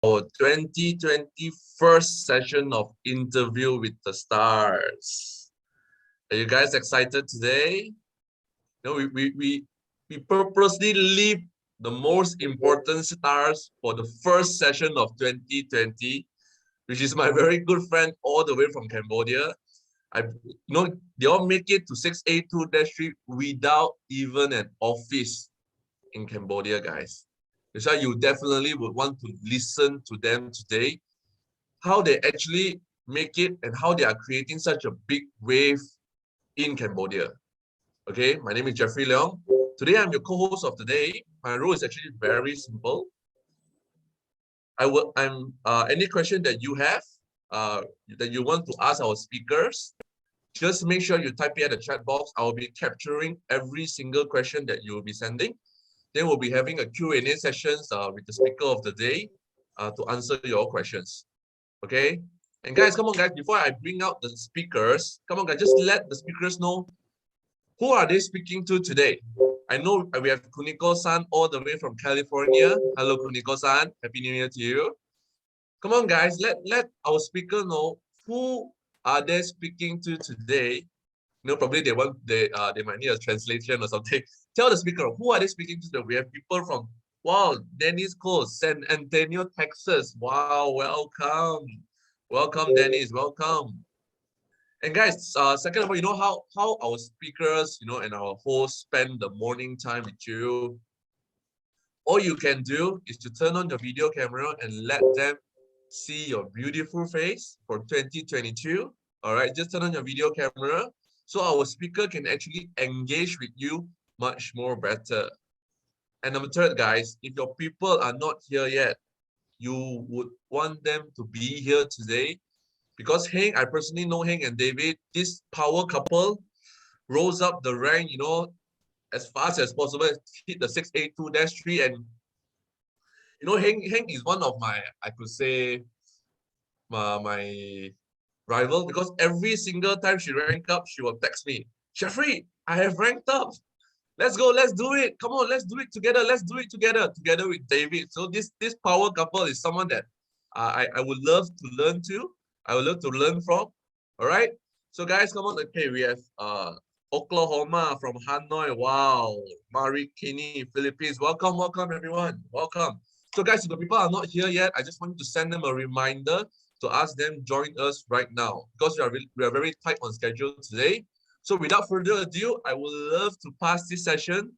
our 2021 session of Interview with the Stars. Are you guys excited today? No, we purposely leave the most important stars for the first session of 2020, which is my very good friend all the way from Cambodia. They all make it to 682-3 without even an office in Cambodia, guys. That's why you definitely would want to listen to them today, how they actually make it and how they are creating such a big wave in Cambodia. Okay, my name is Jeffrey Leong. Today I'm your co-host of the day. My role is actually very simple. Any question that you have that you want to ask our speakers, just make sure you type it at the chat box. I will be capturing every single question that you will be sending. Then we'll be having a Q&A sessions with the speaker of the day to answer your questions. Okay? And guys, come on guys, before I bring out the speakers, come on guys, just let the speakers know who are they speaking to today. I know we have Kuniko-san all the way from California. Hello, Kuniko-san. Happy New Year to you. Come on guys, let our speaker know who are they speaking to today. Probably they might need a translation or something. Tell the speaker, who are they speaking to? We have people from, wow, Dennis Coast, San Antonio, Texas. Wow, welcome. Welcome, Dennis, welcome. And guys, second of all, you know how our speakers, and our hosts spend the morning time with you. All you can do is to turn on your video camera and let them see your beautiful face for 2022. All right, just turn on your video camera so our speaker can actually engage with you much more better. And number third, guys, if your people are not here yet, you would want them to be here today because Heng, I personally know Heng and David, this power couple rose up the rank, as fast as possible, hit the 682-3. And, Heng is one of my, I could say, my rival, because every single time she ranked up, she will text me, Jeffrey, I have ranked up. Let's go, let's do it. Come on, let's do it together. Let's do it together with David. So this power couple is someone that I would love to learn to. I would love to learn from. All right. So guys, come on. Okay, we have Oklahoma from Hanoi. Wow. Marikini, Philippines. Welcome, welcome everyone. Welcome. So guys, if the people are not here yet, I just want to send them a reminder to ask them join us right now because we are very tight on schedule today. So without further ado, I would love to pass this session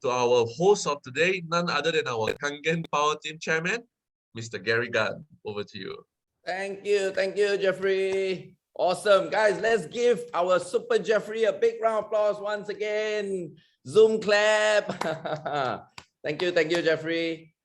to our host of today, none other than our Kangen Power Team Chairman, Mr. Gary Gunn. Over to you. Thank you, Jeffrey. Awesome. Guys, let's give our Super Jeffrey a big round of applause once again. Zoom clap. Thank you, Jeffrey.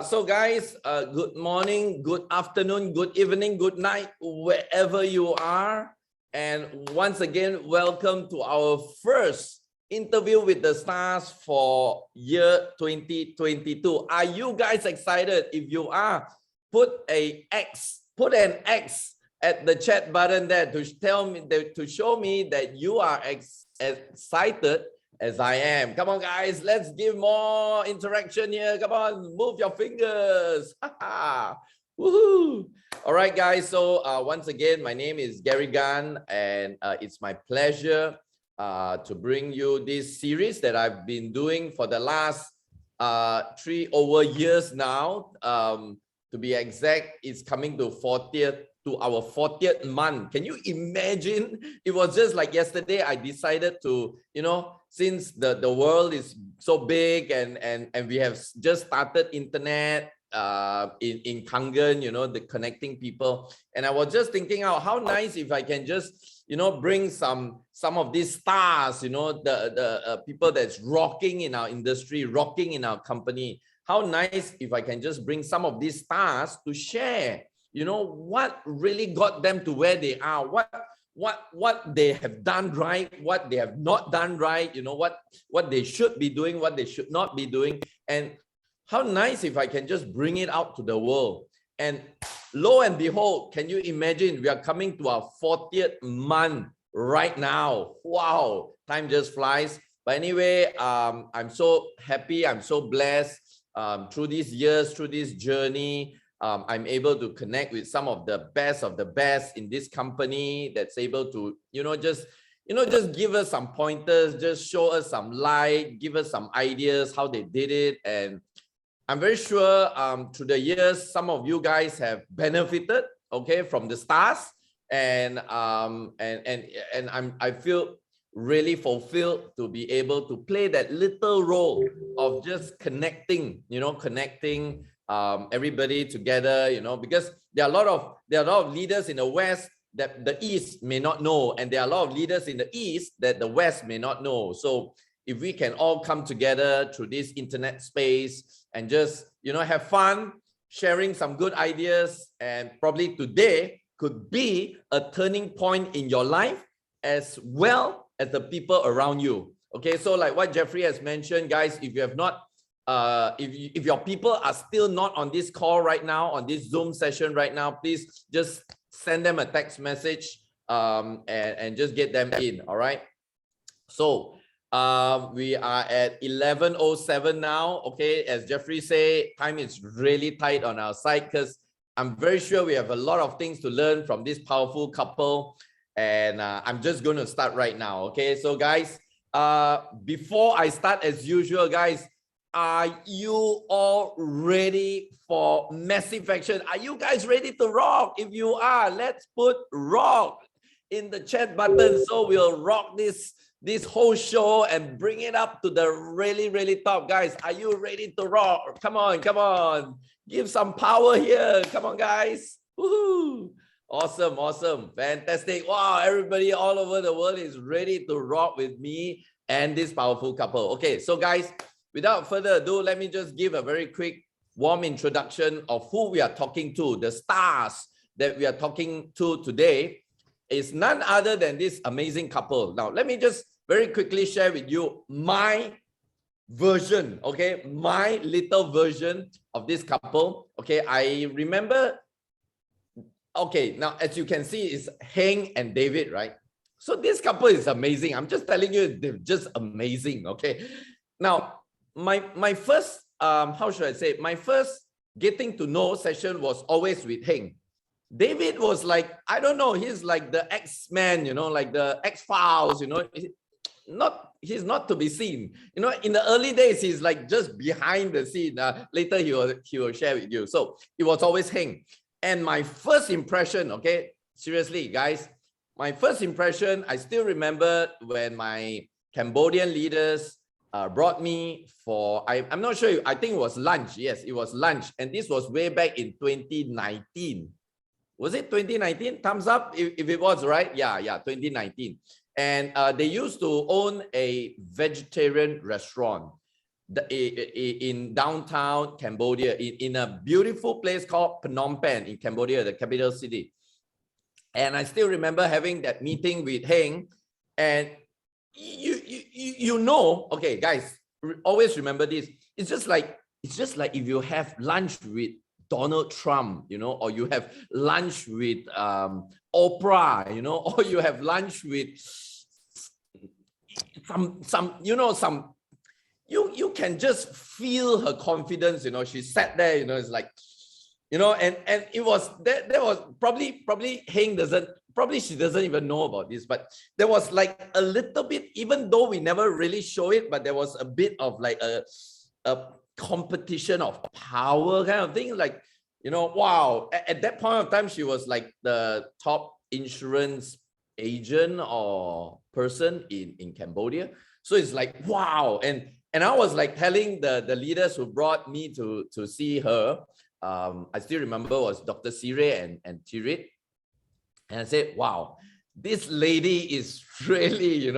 So guys, good morning, good afternoon, good evening, good night, wherever you are. And once again, welcome to our first Interview with the Stars for year 2022. Are you guys excited? If you are, put an X at the chat button there to show me that you are excited as I am. Come on, guys, let's give more interaction here. Come on, move your fingers. Woohoo! All right, guys. So once again, my name is Gary Gunn, and it's my pleasure to bring you this series that I've been doing for the last 3 over years now. To be exact, it's coming to our 40th month. Can you imagine? It was just like yesterday, I decided to, since the world is so big and we have just started internet in Kangen, the connecting people. And I was just thinking out how nice if I can just, bring some of these stars, the people that's rocking in our industry, rocking in our company. How nice if I can just bring some of these stars to share, what really got them to where they are, what they have done right, what they have not done right, what they should be doing, what they should not be doing. And how nice if I can just bring it out to the world. And lo and behold, can you imagine we are coming to our 40th month right now? Wow, time just flies. But anyway, I'm so happy, I'm so blessed through these years, through this journey. I'm able to connect with some of the best in this company that's able to, just give us some pointers, just show us some light, give us some ideas how they did it. And I'm very sure through the years, some of you guys have benefited, okay, from the stars. And I feel really fulfilled to be able to play that little role of just connecting, everybody together, because there are a lot of leaders in the West that the East may not know, and there are a lot of leaders in the East that the West may not know. So if we can all come together through this internet space and just, have fun, sharing some good ideas, and probably today could be a turning point in your life as well as the people around you. Okay, so like what Jeffrey has mentioned, guys, if you have not, if your people are still not on this call right now, on this Zoom session right now, please just send them a text message and just get them in. All right. So we are at 11:07 now. Okay, as Jeffrey say, time is really tight on our side because I'm very sure we have a lot of things to learn from this powerful couple. And I'm just going to start right now. Okay, so guys, before I start, as usual, guys, are you all ready for massive action? Are you guys ready to rock? If you are, let's put rock in the chat button. So we'll rock this whole show and bring it up to the really, really top. Guys, are you ready to rock? Come on, come on. Give some power here. Come on, guys. Woohoo. Awesome, awesome. Fantastic. Wow, everybody all over the world is ready to rock with me and this powerful couple. Okay, so guys, without further ado, let me just give a very quick, warm introduction of who we are talking to. The stars that we are talking to today is none other than this amazing couple. Now, let me just very quickly share with you my version, okay? My little version of this couple, okay? I remember, okay, now as you can see, it's Heng and David, right? So this couple is amazing. I'm just telling you, they're just amazing, okay? Now, my first, how should I say it? My first getting to know session was always with Heng. David was like, I don't know, he's like the X-Men, like the X-Files, he's not to be seen. In the early days, he's like just behind the scene. Later, he will share with you. So it was always Heng. And my first impression, okay, seriously, guys, my first impression, I still remember when my Cambodian leaders brought me for, I'm not sure, I think it was lunch. Yes, it was lunch. And this was way back in 2019. Was it 2019? Thumbs up if it was, right? Yeah, 2019. And they used to own a vegetarian restaurant in downtown Cambodia, in a beautiful place called Phnom Penh in Cambodia, the capital city. And I still remember having that meeting with Heng. And okay, guys, always remember this. It's just like if you have lunch with Donald Trump, or you have lunch with Oprah, or you have lunch with you can just feel her confidence, she sat there, it's like, and it was that was probably Heng she doesn't even know about this, but there was like a little bit, even though we never really show it, but there was a bit of like a competition of power kind of thing, like, wow, at that point of time she was like the top insurance agent or person in Cambodia. So it's like, wow. And I was like telling the leaders who brought me to see her, I still remember was Dr. Sire and Tirit, and I said, wow, this lady is really,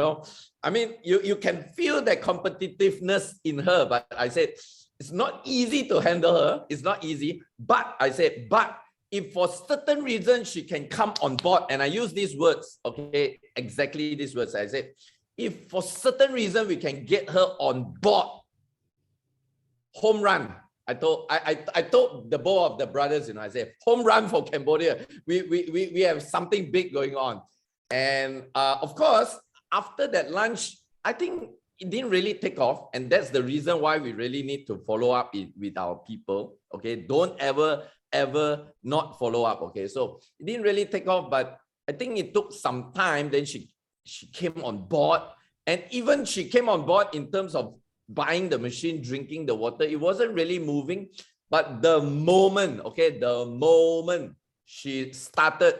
I mean, you can feel that competitiveness in her, but I said, it's not easy to handle her. It's not easy. But I said, but if for certain reasons she can come on board, and I use these words, okay, exactly these words. I said, if for certain reason we can get her on board, home run. I told the both of the brothers, I said, home run for Cambodia. We have something big going on. And of course, after that lunch, I think it didn't really take off. And that's the reason why we really need to follow up with our people. Okay, don't ever ever not follow up. Okay, so it didn't really take off, but I think it took some time. Then she came on board, and even she came on board in terms of buying the machine, drinking the water. It wasn't really moving, but the moment, okay, the moment she started,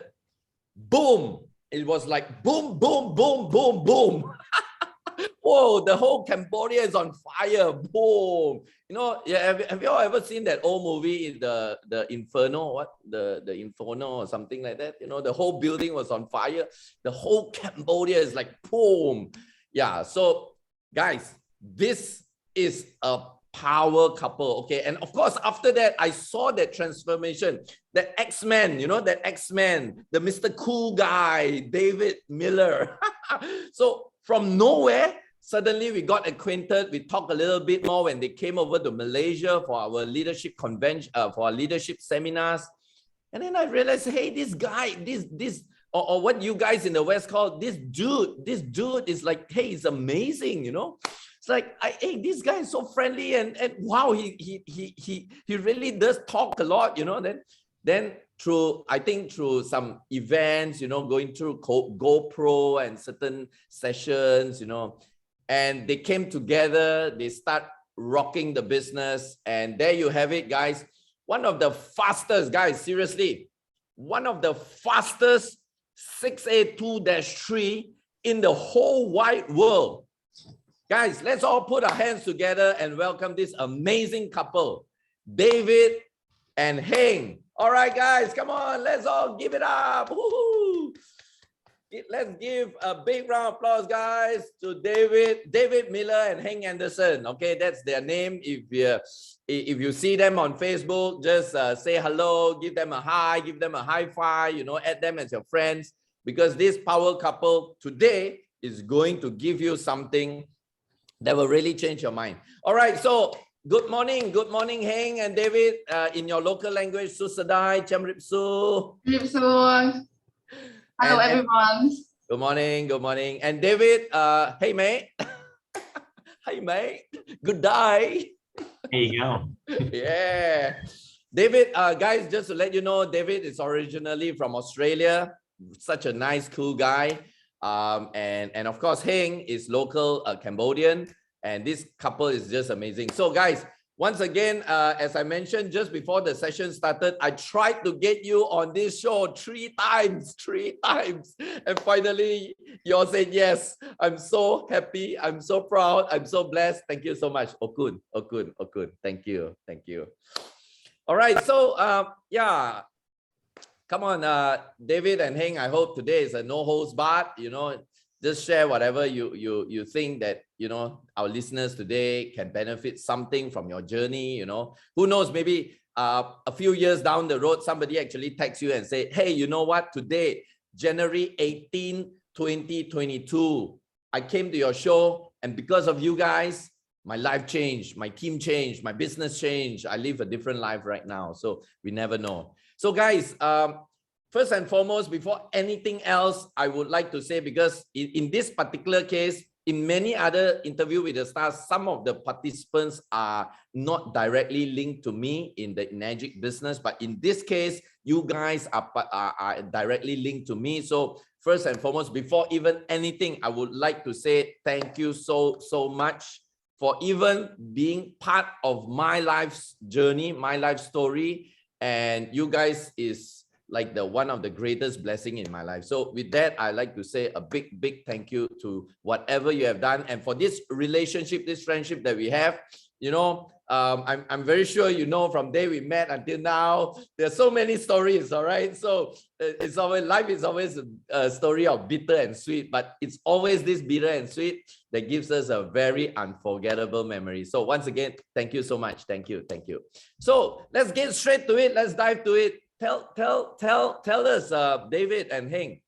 boom, it was like boom, boom, boom, boom, boom. Whoa, the whole Cambodia is on fire. Boom. You know, yeah, have you all ever seen that old movie, the Inferno, what? The Inferno or something like that? You know, the whole building was on fire. The whole Cambodia is like boom. Yeah, so guys, this is a power couple, okay? And of course, after that, I saw that transformation, that X-Men, you know, that X-Men, the Mr. Cool guy, David Miller. So from nowhere, suddenly we got acquainted. We talked a little bit more when they came over to Malaysia for our leadership convention, for our leadership seminars. And then I realized, hey, this guy, or what you guys in the West call this dude is like, hey, he's amazing, you know? It's like, hey, this guy is so friendly, and wow, he really does talk a lot, you know. Then through, I think through some events, you know, going through GoPro and certain sessions, you know, and they came together, they start rocking the business, and there you have it, guys. One of the fastest, guys, seriously, one of the fastest 682-3 in the whole wide world. Guys, let's all put our hands together and welcome this amazing couple, David and Heng. All right, guys, come on, let's all give it up. Woo-hoo. Let's give a big round of applause, guys, to David Miller and Heng Anderson. Okay, that's their name. If you see them on Facebook, just say hello, give them a hi, give them a high five, you know, add them as your friends, because this power couple today is going to give you something that will really change your mind. All right, so good morning, Heng and David, in your local language, Susadai, Chamripsu. Hello, everyone. Good morning. And David, hey mate. Hey mate, good day. There you go. Yeah. David, guys, just to let you know, David is originally from Australia. Such a nice, cool guy. And of course, Heng is local Cambodian, and this couple is just amazing. So guys, once again, as I mentioned just before the session started, I tried to get you on this show three times, and finally you all said yes. I'm so happy, I'm so proud, I'm so blessed. Thank you so much. Okun. Thank you. All right, so yeah. Come on, David and Heng, I hope today is a no holds barred, you know, just share whatever you think that, you know, our listeners today can benefit something from your journey, you know. Who knows, maybe a few years down the road, somebody actually texts you and say, hey, you know what, today, January 18, 2022, I came to your show, and because of you guys, my life changed, my team changed, my business changed. I live a different life right now. So we never know. So guys, first and foremost, before anything else, I would like to say, because in this particular case, in many other interviews with the stars, some of the participants are not directly linked to me in the Enagic business, but in this case, you guys are directly linked to me. So first and foremost, before even anything, I would like to say thank you so much for even being part of my life's journey, my life story. And you guys is like one of the greatest blessing in my life. So with that, I like to say a big thank you to whatever you have done. And for this relationship, this friendship that we have, you know, I'm very sure, you know, from day we met until now, there's so many stories, all right? So it's always, life is always a story of bitter and sweet, but it's always this bitter and sweet that gives us a very unforgettable memory. So once again, thank you so much. Thank you. So let's get straight to it. Let's dive to it. Tell us, David and Heng,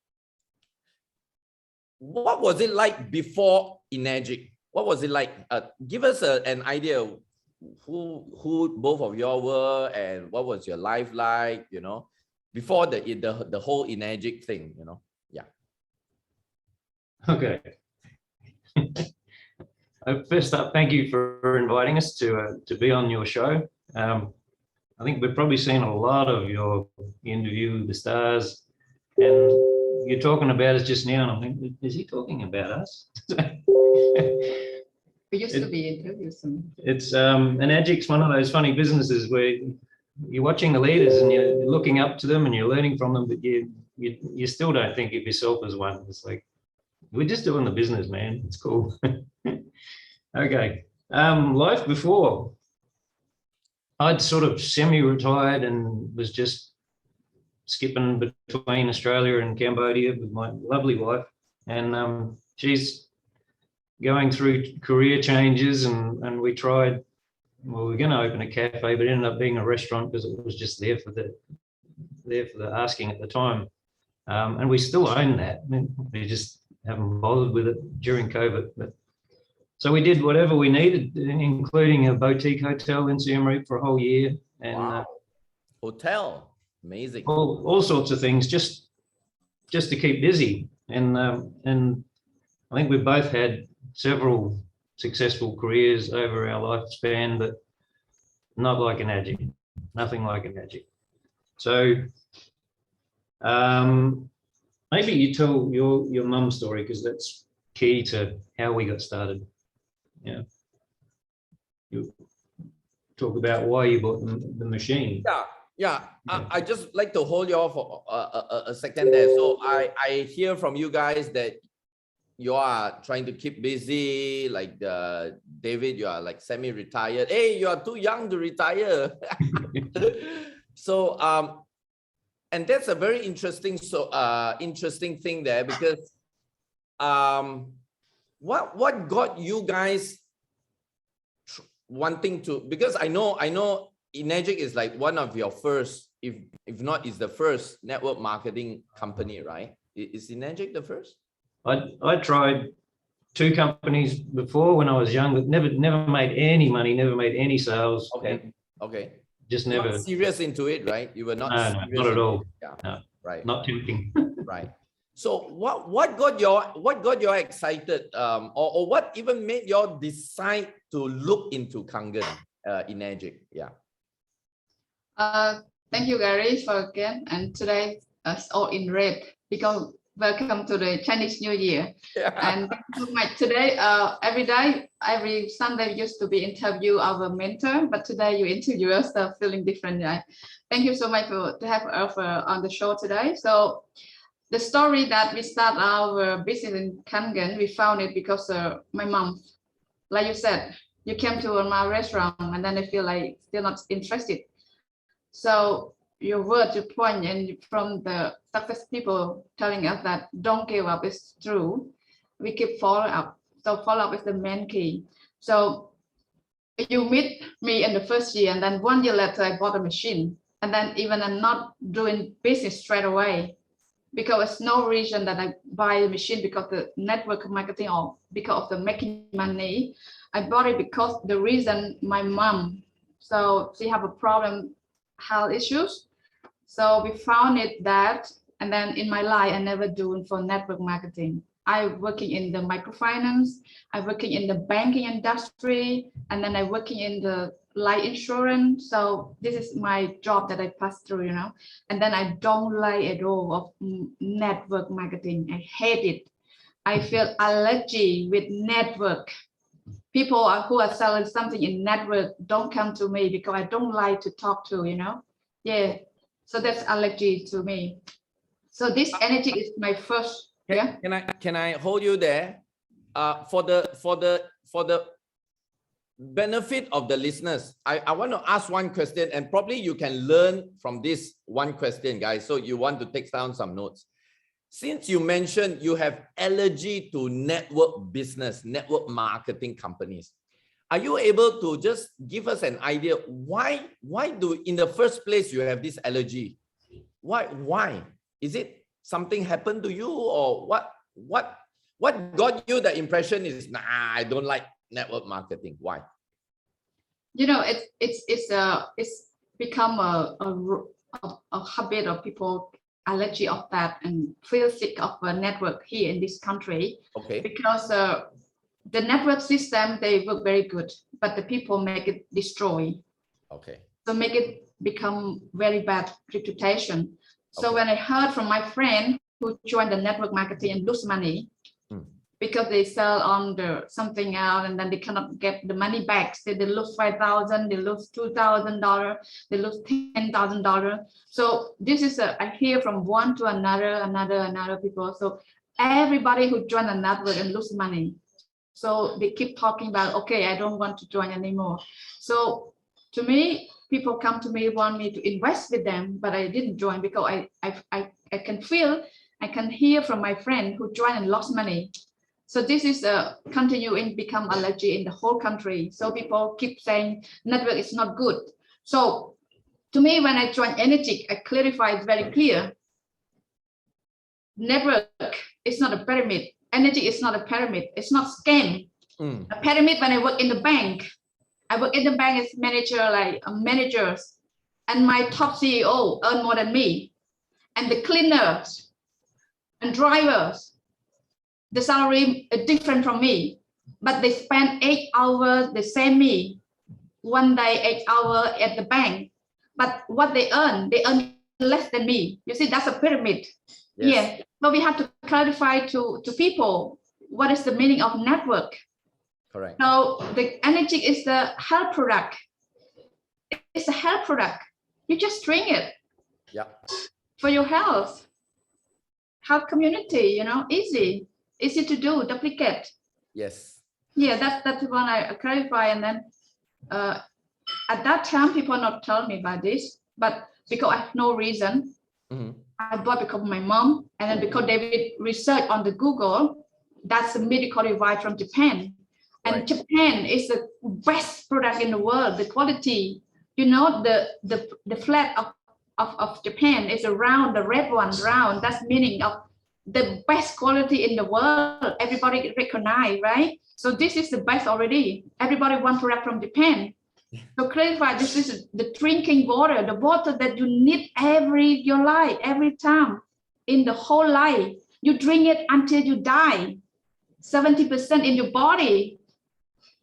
what was it like before Enagic? What was it like? Give us an idea of who both of y'all were and what was your life like, you know, before the whole Enagic thing, you know? Yeah. Okay. First up, thank you for inviting us to be on your show. I think we've probably seen a lot of your interview, the stars, and you're talking about us just now, and I'm thinking, is he talking about us? We used to be interviews. It's Enagic's one of those funny businesses where you're watching the leaders and you're looking up to them and you're learning from them, but you still don't think of yourself as one. It's like, we're just doing the business, man. It's cool. Okay. Life before. I'd sort of semi-retired and was just skipping between Australia and Cambodia with my lovely wife. And she's going through career changes, and we tried, well, we were going to open a cafe, but it ended up being a restaurant because it was just there for the asking at the time. And we still own that. We just haven't bothered with it during COVID. But so we did whatever we needed, including a boutique hotel in Siem Reap for a whole year. And wow. Hotel, amazing. All sorts of things just to keep busy. And I think we've both had several successful careers over our lifespan, but not like Enagic, nothing like Enagic. So maybe you tell your mum's story, because that's key to how we got started. Yeah, you talk about why you bought the machine. Yeah. I just like to hold you off for a second there. So I hear from you guys that you are trying to keep busy, like David, you are like semi-retired. Hey, you are too young to retire. So and that's a very interesting thing there, because what got you guys wanting to, because I know Enagic is like one of your first, if not is the first network marketing company, right? Is Enagic the first? I tried 2 companies before when I was young, but never made any money, never made any sales. Okay. Just never. Not serious into it, right? You were not. No, not at all. Yeah. No, right. Not tempting. Right. So what got you excited, or what even made you decide to look into Kangen, Enagic? Yeah. Thank you, Gary, for again. And today it's all in red because welcome to the Chinese New Year. Yeah. And thank you so much. Today, every Sunday used to be interview our mentor, but today you interview us, feeling different. Right? Thank you so much to have us on the show today. So the story that we start our business in Kangen, we found it because my mom, like you said, you came to my restaurant and then I feel like still not interested. So your words, your point, and from the success people telling us that don't give up is true. We keep follow up. So follow up is the main key. So you meet me in the first year, and then 1 year later I bought a machine, and then even I'm not doing business straight away because there's no reason that I buy a machine because the network marketing or because of the making money. I bought it because the reason my mom, so she have a problem, health issues. So we found it that, and then in my life, I never do for network marketing. I working in the microfinance, I working in the banking industry, and then I working in the life insurance. So this is my job that I pass through, you know, and then I don't like at all of network marketing. I hate it. I feel allergy with network. People who are selling something in network don't come to me because I don't like to talk to, you know. Yeah. So that's allergy to me. So this energy is my first. Can I hold you there? For the benefit of the listeners, I want to ask one question, and probably you can learn from this one question, guys. So you want to take down some notes. Since you mentioned you have allergy to network business, network marketing companies, are you able to just give us an idea why do in the first place you have this allergy? Why? Is it something happened to you, or what got you the impression is, nah, I don't like network marketing? Why? You know, it's become a habit of people allergy of that and feel sick of a network here in this country. Okay. Because the network system, they work very good, but the people make it destroy. Okay. So make it become very bad reputation. So when I heard from my friend who joined the network marketing and lose money because they sell on the something else and then they cannot get the money back. So they lose $5,000, they lose $2,000, they lose $10,000. So this is I hear from one to another people. So everybody who join the network and lose money. So they keep talking about, okay, I don't want to join anymore. So to me, people come to me, want me to invest with them, but I didn't join because I can feel, I can hear from my friend who joined and lost money. So this is continuing become allergy in the whole country. So people keep saying network is not good. So to me, when I joined Enagic, I clarify it very clear. Network is not a pyramid. Enagic is not a pyramid. It's not scam. A pyramid, when I work in the bank, I work in the bank as manager, like managers, and my top CEO earn more than me, and the cleaners and drivers, the salary is different from me, but they spend 8 hours the same me, one day 8 hours at the bank, but what they earn less than me. You see, that's a pyramid. Yes. Yeah, but we have to clarify to people what is the meaning of network. Correct. So the Enagic is the health product. It's a health product. You just drink it. Yeah. For your health. Health community, you know, easy to do, duplicate. Yes. Yeah, that's the one I clarify. And then at that time, people not tell me about this, but because I have no reason, I bought because of my mom, and then because David researched on the Google, that's a medical device from Japan. And Japan is the best product in the world. The quality, you know, the flag of Japan is a round, the red one, round. That's meaning of the best quality in the world. Everybody recognize, right? So this is the best already. Everybody want product from Japan. So clarify, this is the drinking water, the water that you need your life, every time in the whole life. You drink it until you die. 70% in your body.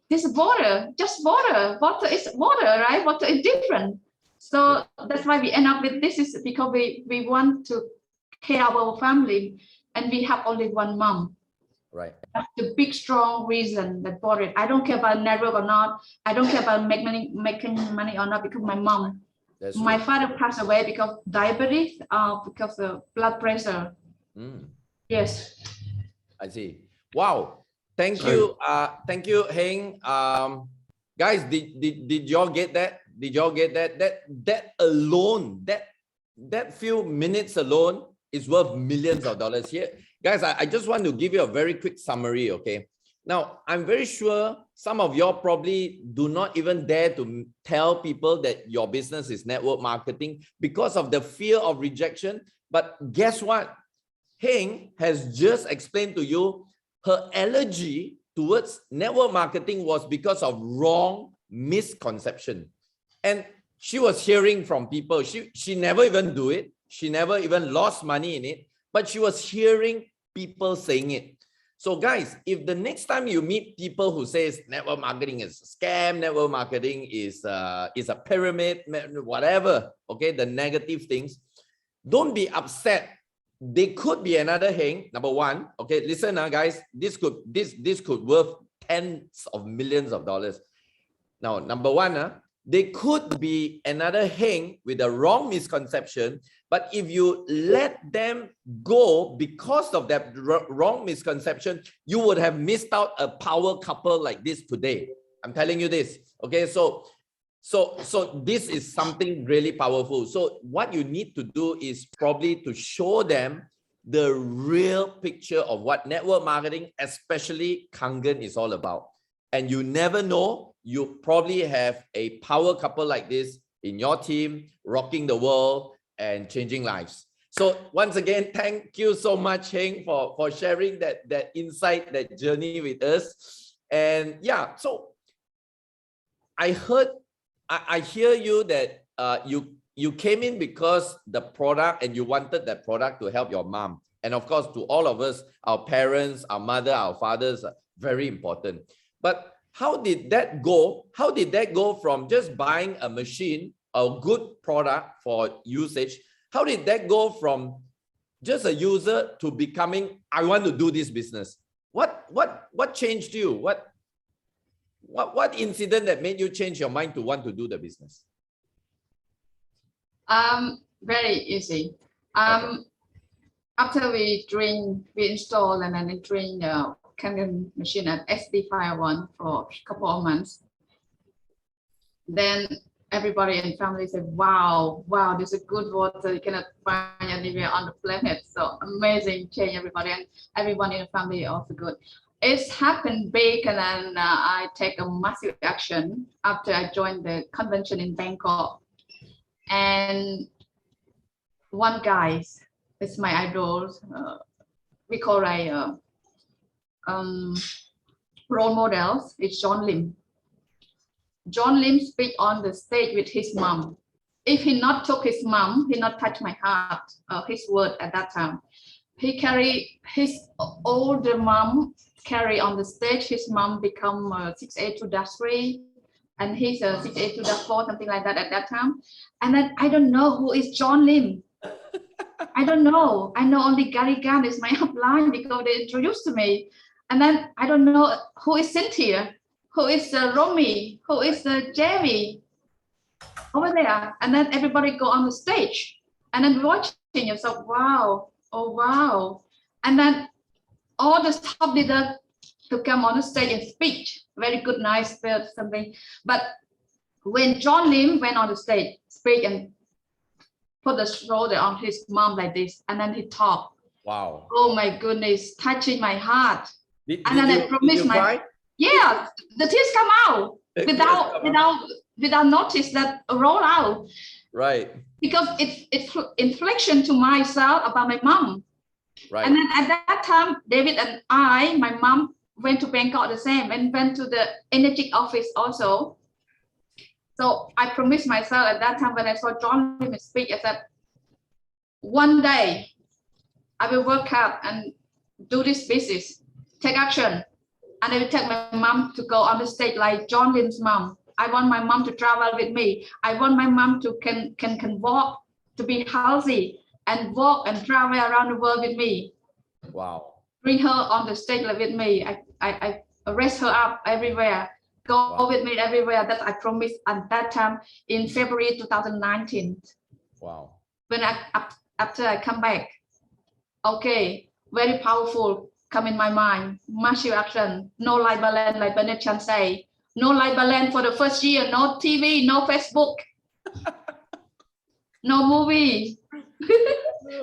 This is water, just water. Water is water, right? Water is different. So that's why we end up with this is because we want to care about our family and we have only one mom. Right. That's the big, strong reason that bought it. I don't care about network or not. I don't care about making money or not because my mom. My father passed away because diabetes, because of blood pressure. Yes. I see. Wow. Thank you. Thank you, Heng. Guys, did y'all get that? Did y'all get that? That alone, that few minutes alone is worth millions of dollars here. Guys, I just want to give you a very quick summary, okay? Now, I'm very sure some of y'all probably do not even dare to tell people that your business is network marketing because of the fear of rejection. But guess what? Heng has just explained to you her allergy towards network marketing was because of wrong misconception. And she was hearing from people. She never even do it. She never even lost money in it, but she was hearing people saying it. So guys, if the next time you meet people who says network marketing is a scam, network marketing is a pyramid, whatever, okay, the negative things, don't be upset. They could be another Heng, number one. Okay, listen now, guys. This could worth tens of millions of dollars. Now, number one, they could be another Heng with a wrong misconception. But if you let them go because of that wrong misconception, you would have missed out a power couple like this today. I'm telling you this. Okay, so this is something really powerful. So what you need to do is probably to show them the real picture of what network marketing, especially Kangen, is all about. And you never know, you probably have a power couple like this in your team, rocking the world and changing lives. So once again, thank you so much, Heng, for sharing that insight, that journey with us. And yeah, so I hear you that you came in because the product and you wanted that product to help your mom. And of course, to all of us, our parents, our mother, our fathers are very important. But how did that go? How did that go from just buying a machine a good product for usage. How did that go from just a user to becoming, I want to do this business? What changed you? What incident that made you change your mind to want to do the business? Very easy. Okay. After we install and then drink Kangen machine at SD51 for a couple of months, then everybody in family said, wow, this is good water you cannot find anywhere on the planet. So amazing, change everybody, and everyone in the family also good. It's happened big, and then I take a massive action after I joined the convention in Bangkok. And one guy is my idol. We call role models. It's John Lim. John Lim speak on the stage with his mom. If he not took his mom, he not touch my heart. His word at that time. He carry his older mom carry on the stage. His mom become 682-3, and he's 682-4, something like that at that time. And then I don't know who is John Lim. I don't know. I know only Gary Gan is my upline because they introduced to me. And then I don't know who is Cynthia, who is Romy, who is Jerry over there. And then everybody go on the stage and then watching yourself. Wow. Oh, wow. And then all the top leaders to come on the stage and speak. Very good, nice, something. But when John Lim went on the stage, speak and put the shoulder on his mom like this, and then he talked. Wow. Oh my goodness, touching my heart. And then I promised my, yeah, the tears come out without notice that roll out. Right. Because it's inflection to myself about my mom. Right. And then at that time, David and my mom went to Bangkok the same and went to the Enagic office also. So I promised myself at that time when I saw John Lim speak, I said, one day I will work hard and do this business, take action. And I will take my mom to go on the stage like John Lim's mom. I want my mom to travel with me. I want my mom to can walk, to be healthy and walk and travel around the world with me. Wow. Bring her on the stage with me. I raise her up everywhere. Go with me everywhere. That I promised at that time in February 2019. Wow. When after I come back, okay, very powerful come in my mind. Massive action. No live balance, like Bernard Chan say. No live balance for the first year. No TV, no Facebook, no movie,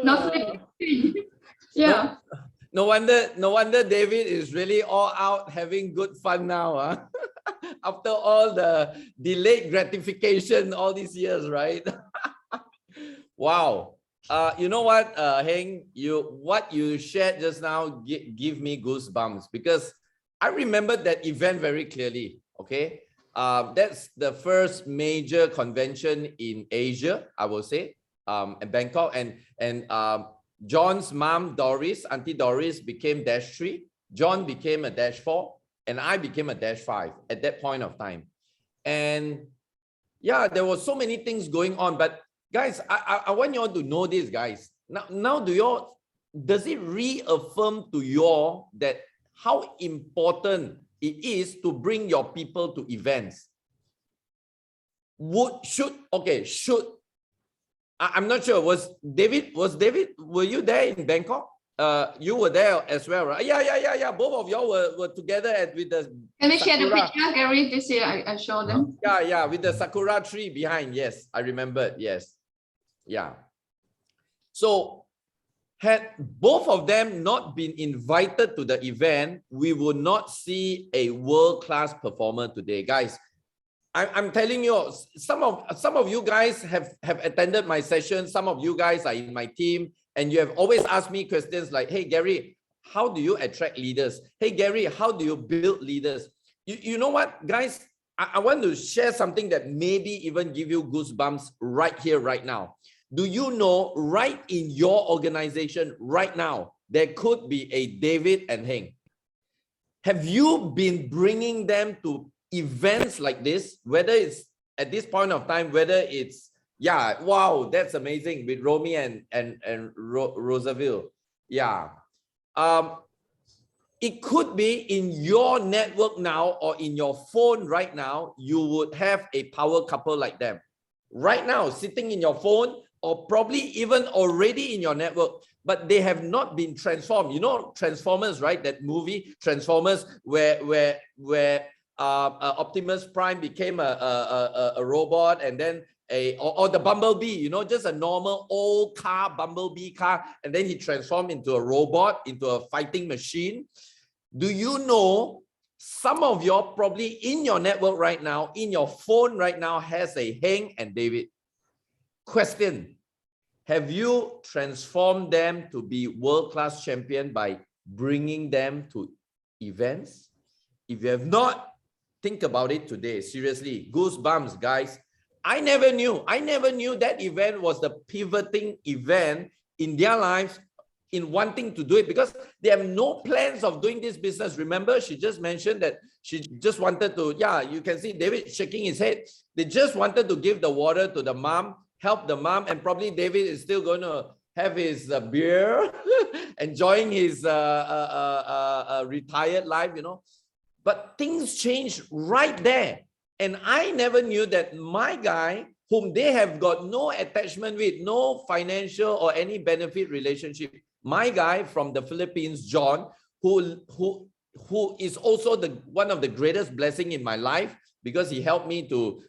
no sleeping. Yeah. No wonder David is really all out having good fun now. Huh? After all the delayed gratification all these years, right? Wow. You know what, Heng, what you shared just now give me goosebumps, because I remember that event very clearly. Okay, that's the first major convention in Asia, I will say, in Bangkok, and John's mom, Doris, Auntie Doris, became -3. John became a -4, and I became a -5 at that point of time. And yeah, there were so many things going on. But guys, I want you all to know this, guys. Now does it reaffirm to you all that how important it is to bring your people to events? I'm not sure. Were you there in Bangkok? You were there as well, right? Yeah. Both of y'all were together with the. Can we share the picture, Gary? This year I showed them. Yeah, with the sakura tree behind. Yes, I remembered. Yes, yeah. So, had both of them not been invited to the event, we would not see a world-class performer today, guys. I'm telling you, some of you guys have attended my session. Some of you guys are in my team, and you have always asked me questions like, hey, Gary, how do you attract leaders? Hey, Gary, how do you build leaders? You know what, guys? I want to share something that maybe even give you goosebumps right here, right now. Do you know, right in your organization right now, there could be a David and Heng? Have you been bringing them to events like this, whether it's at this point of time, whether it's, yeah, wow, that's amazing with Romy and Roosevelt. Yeah. It could be in your network now or in your phone right now, you would have a power couple like them. Right now, sitting in your phone or probably even already in your network, but they have not been transformed. You know, Transformers, right? That movie, Transformers, where Optimus Prime became a robot, and then or the Bumblebee, you know, just a normal old car, Bumblebee car, and then he transformed into a robot, into a fighting machine. Do you know some of your probably in your network right now, in your phone right now, has a Heng and David? Question: have you transformed them to be world-class champion by bringing them to events? If you have not, think about it today. Seriously, goosebumps, guys. I never knew that event was the pivoting event in their lives, in wanting to do it, because they have no plans of doing this business. Remember, she just mentioned that she just wanted to, yeah, you can see David shaking his head. They just wanted to give the water to the mom, help the mom, and probably David is still going to have his beer, enjoying his retired life, you know. But things changed right there. And I never knew that my guy, whom they have got no attachment with, no financial or any benefit relationship, my guy from the Philippines, John, who is also one of the greatest blessing in my life, because he helped me to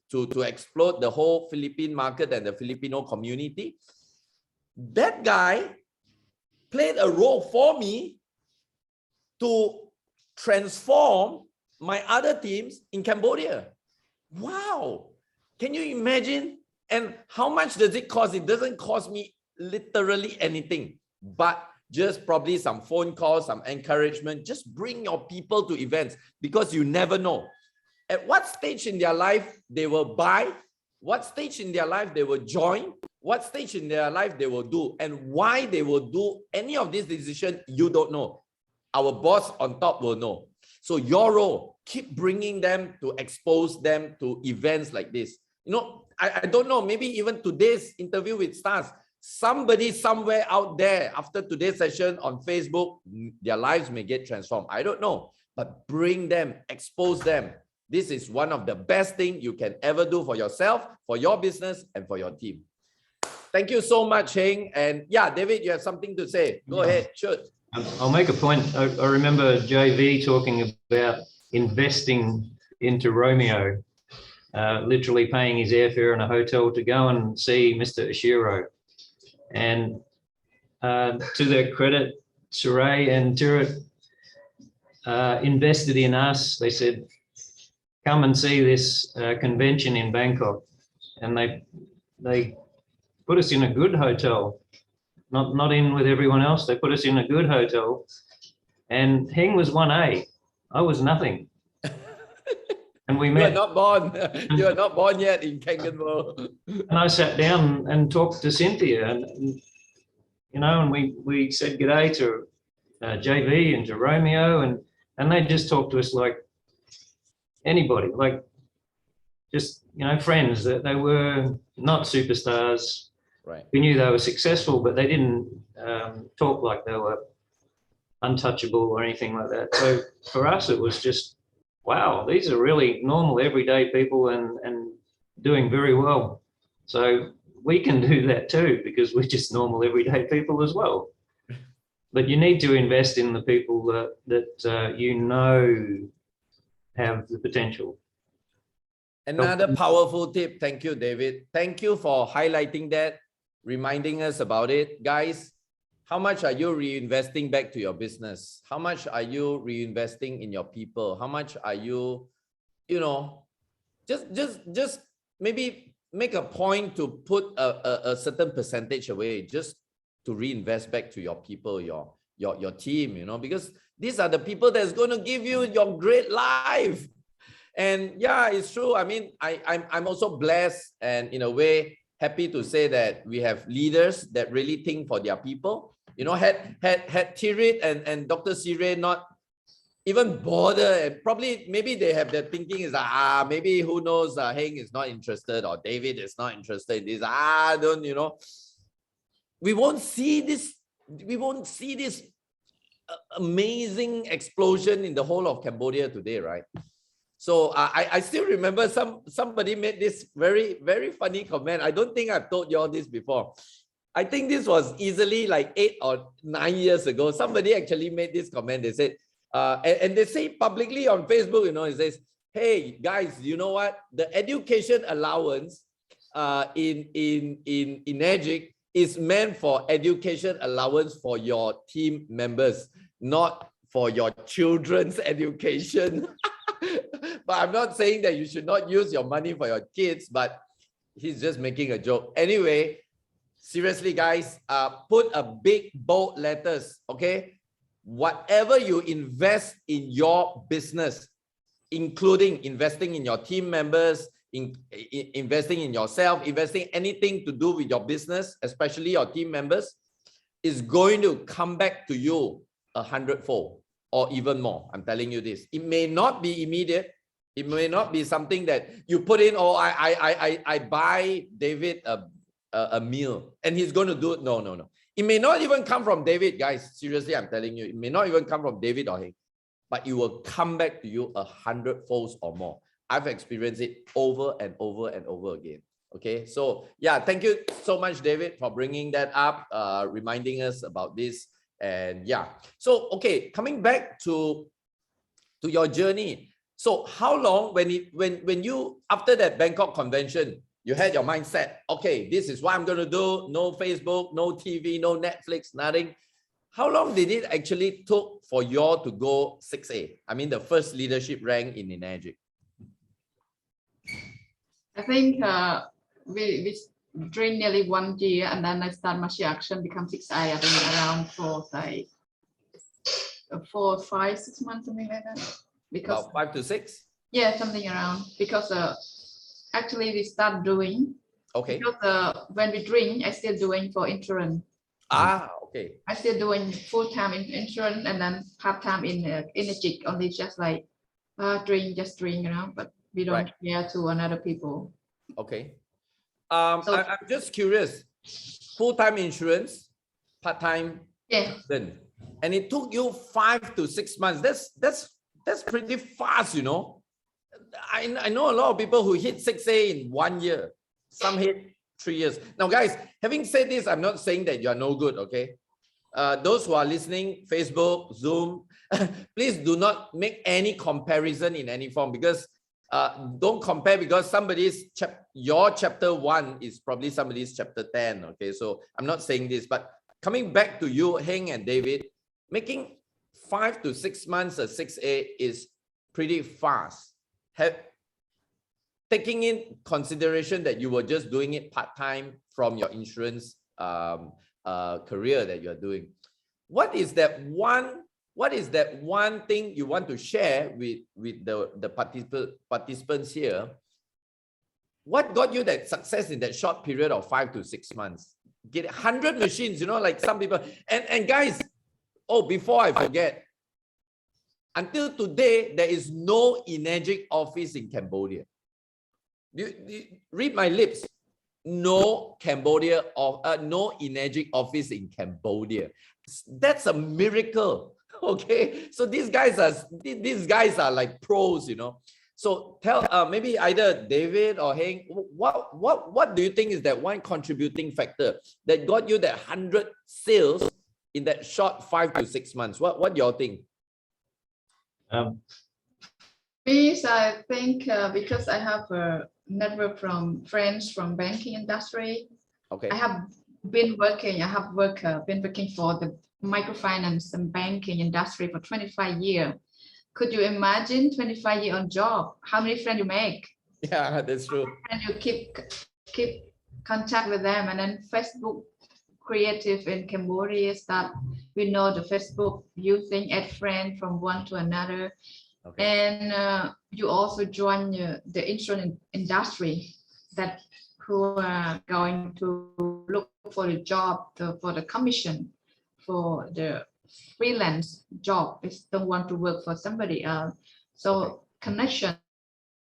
explode the whole Philippine market and the Filipino community. That guy played a role for me to transform my other teams in Cambodia. Wow. Can you imagine? And how much does it cost? It doesn't cost me literally anything, but just probably some phone calls, some encouragement. Just bring your people to events, because you never know at what stage in their life they will buy, what stage in their life they will join, what stage in their life they will do, and why they will do any of these decisions. You don't know. Our boss on top will know. So your role, keep bringing them to expose them to events like this. You know, I don't know, maybe even today's interview with stars, somebody somewhere out there after today's session on Facebook, their lives may get transformed. I don't know, but bring them, expose them. This is one of the best things you can ever do for yourself, for your business, and for your team. Thank you so much, Heng. And yeah, David, you have something to say. Go ahead, shoot. I'll make a point. I remember JV talking about investing into Romeo, literally paying his airfare in a hotel to go and see Mr. Ishiro. And to their credit, Suray and Tirit invested in us. They said, come and see this convention in Bangkok. And they put us in a good hotel. Not in with everyone else. They put us in a good hotel, and Heng was 1A. I was nothing. And we met. You are not born. You are not born yet in Kangen World. And I sat down and talked to Cynthia, and you know, and we said g'day to JV and to Romeo, and they just talked to us like anybody, like just, you know, friends. That they were not superstars. Right. We knew they were successful, but they didn't talk like they were untouchable or anything like that. So for us, it was just, wow, these are really normal, everyday people and doing very well. So we can do that too, because we're just normal, everyday people as well. But you need to invest in the people that you know have the potential. Another powerful tip. Thank you, David. Thank you for highlighting that, reminding us about it. Guys, how much are you reinvesting back to your business? How much are you reinvesting in your people? How much are you, you know, just maybe make a point to put a certain percentage away just to reinvest back to your people, your team, you know, because these are the people that's going to give you your great life. And yeah, it's true. I mean, I'm also blessed and in a way happy to say that we have leaders that really think for their people. You know, had Tirit and Dr. Sire not even bother, and probably maybe they have their thinking is maybe who knows, Heng is not interested or David is not interested in this. Don't you know? We won't see this amazing explosion in the whole of Cambodia today, right? So I still remember somebody made this very, very funny comment. I don't think I've told you all this before. I think this was easily like 8 or 9 years ago. Somebody actually made this comment. They said, and they say publicly on Facebook, you know, it says, hey guys, you know what? The education allowance in Enagic is meant for education allowance for your team members, not for your children's education. But I'm not saying that you should not use your money for your kids, but he's just making a joke. Anyway, seriously, guys, put a big bold letters, okay? Whatever you invest in your business, including investing in your team members, investing in yourself, investing anything to do with your business, especially your team members, is going to come back to you 100-fold or even more. I'm telling you this. It may not be immediate. It may not be something that you put in, oh, I buy David a meal and he's going to do it. No. It may not even come from David, guys. Seriously, I'm telling you, it may not even come from David or Heng, but it will come back to you 100-folds or more. I've experienced it over and over and over again. Okay, so yeah, thank you so much, David, for bringing that up, reminding us about this. And yeah, so okay, coming back to your journey. So how long, when you, after that Bangkok convention, you had your mindset, okay, this is what I'm going to do. No Facebook, no TV, no Netflix, nothing. How long did it actually took for you all to go 6A? I mean, the first leadership rank in Enagic. I think we trained nearly 1 year, and then I start martial action, become 6A, I think around 4, 5, 6 months, something like that. Because about 5 to 6? Yeah, something around, because actually we start doing, okay, because when we drink, I still doing for insurance. Okay. I still doing full-time in insurance and then part-time in Enagic, only just like just drink, you know, but we don't share to another people. Okay. So, I'm just curious, full-time insurance, part-time, then, and it took you 5 to 6 months. That's pretty fast, you know. I know a lot of people who hit 6A in 1 year. Some hit 3 years. Now, guys, having said this, I'm not saying that you are no good, okay? Those who are listening, Facebook, Zoom, please do not make any comparison in any form, because don't compare, because your chapter 1 is probably somebody's chapter 10, okay? So I'm not saying this, but coming back to you, Heng and David, making 5 to 6 months at 6A is pretty fast. Taking in consideration that you were just doing it part-time from your insurance career that you're doing, what is that one thing you want to share with the participants here? What got you that success in that short period of 5 to 6 months? Get 100 machines, you know, like some people. And guys, oh, before I forget, until today, there is no Enagic office in Cambodia. You read my lips. No no Enagic office in Cambodia. That's a miracle. Okay, so these guys are like pros, you know. So tell maybe either David or Heng, what do you think is that one contributing factor that got you that 100 sales in that short 5 to 6 months? What do y'all think? Please, I think because I have a network from friends from banking industry. Okay. I have been working for the microfinance and banking industry for 25 years. Could you imagine 25 years on job? How many friends you make? Yeah, that's true. And you keep contact with them, and then Facebook creative in Cambodia start. We know the Facebook using add friend from one to another. Okay. And you also join the insurance industry that who are going to look for the job, for the commission, for the freelance job. I don't want to work for somebody else. So connection,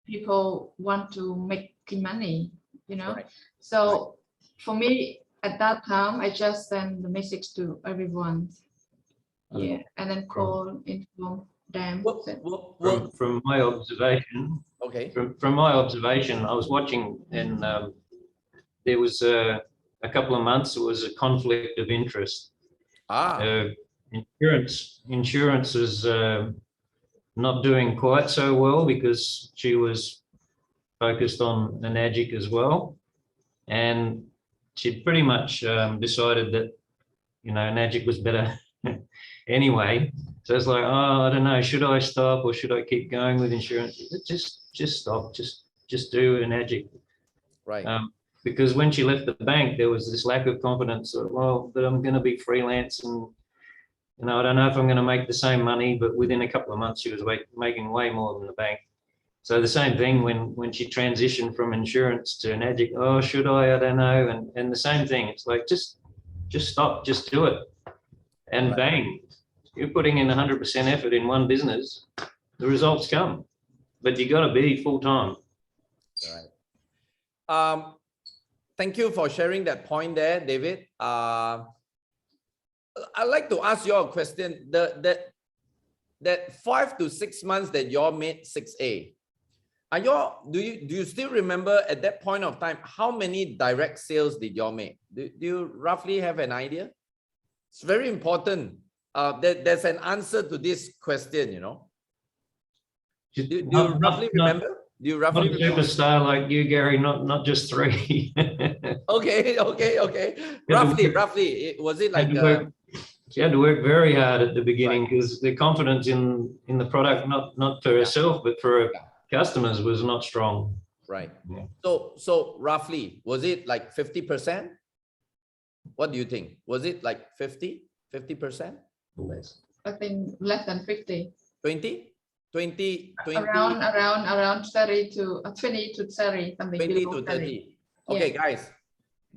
people want to make money, you know. Right. So for me at that time, I just send the message to everyone. Yeah, and then call, inform them. From my observation, Okay. from my observation, I was watching, and there was a couple of months. It was a conflict of interest. Insurance is not doing quite so well because she was focused on Enagic as well, and she pretty much decided that, you know, Enagic was better anyway. So it's like, oh, I don't know, should I stop or should I keep going with insurance? Just stop, just do Enagic. Right. Because when she left the bank, there was this lack of confidence that, well, but I'm going to be freelance, and you know, I don't know if I'm going to make the same money. But within a couple of months, she was making way more than the bank. So the same thing when she transitioned from insurance to Enagic. Oh, should I? I don't know. And the same thing. It's like just stop, just do it, and Right. bang, you're putting in 100% effort in one business. The results come, but you got to be full time. Right. Thank you for sharing that point there, David. I'd like to ask you a question. That 5 to 6 months that you all made 6A, do you still remember at that point of time how many direct sales did you all make? Do you roughly have an idea? It's very important. There's an answer to this question, you know. Do you roughly remember? Do you roughly not a superstar like you, Gary, not just 3. Okay. Roughly. Was it like she had to work very hard at the beginning because the confidence in the product, not for herself, but for her customers, was not strong. Right. Yeah. So roughly, was it like 50%? What do you think? Was it like 50%? Less. I think less than 50. 20? Around 30 to 20 to 30, something. 20 to 30. Okay, guys,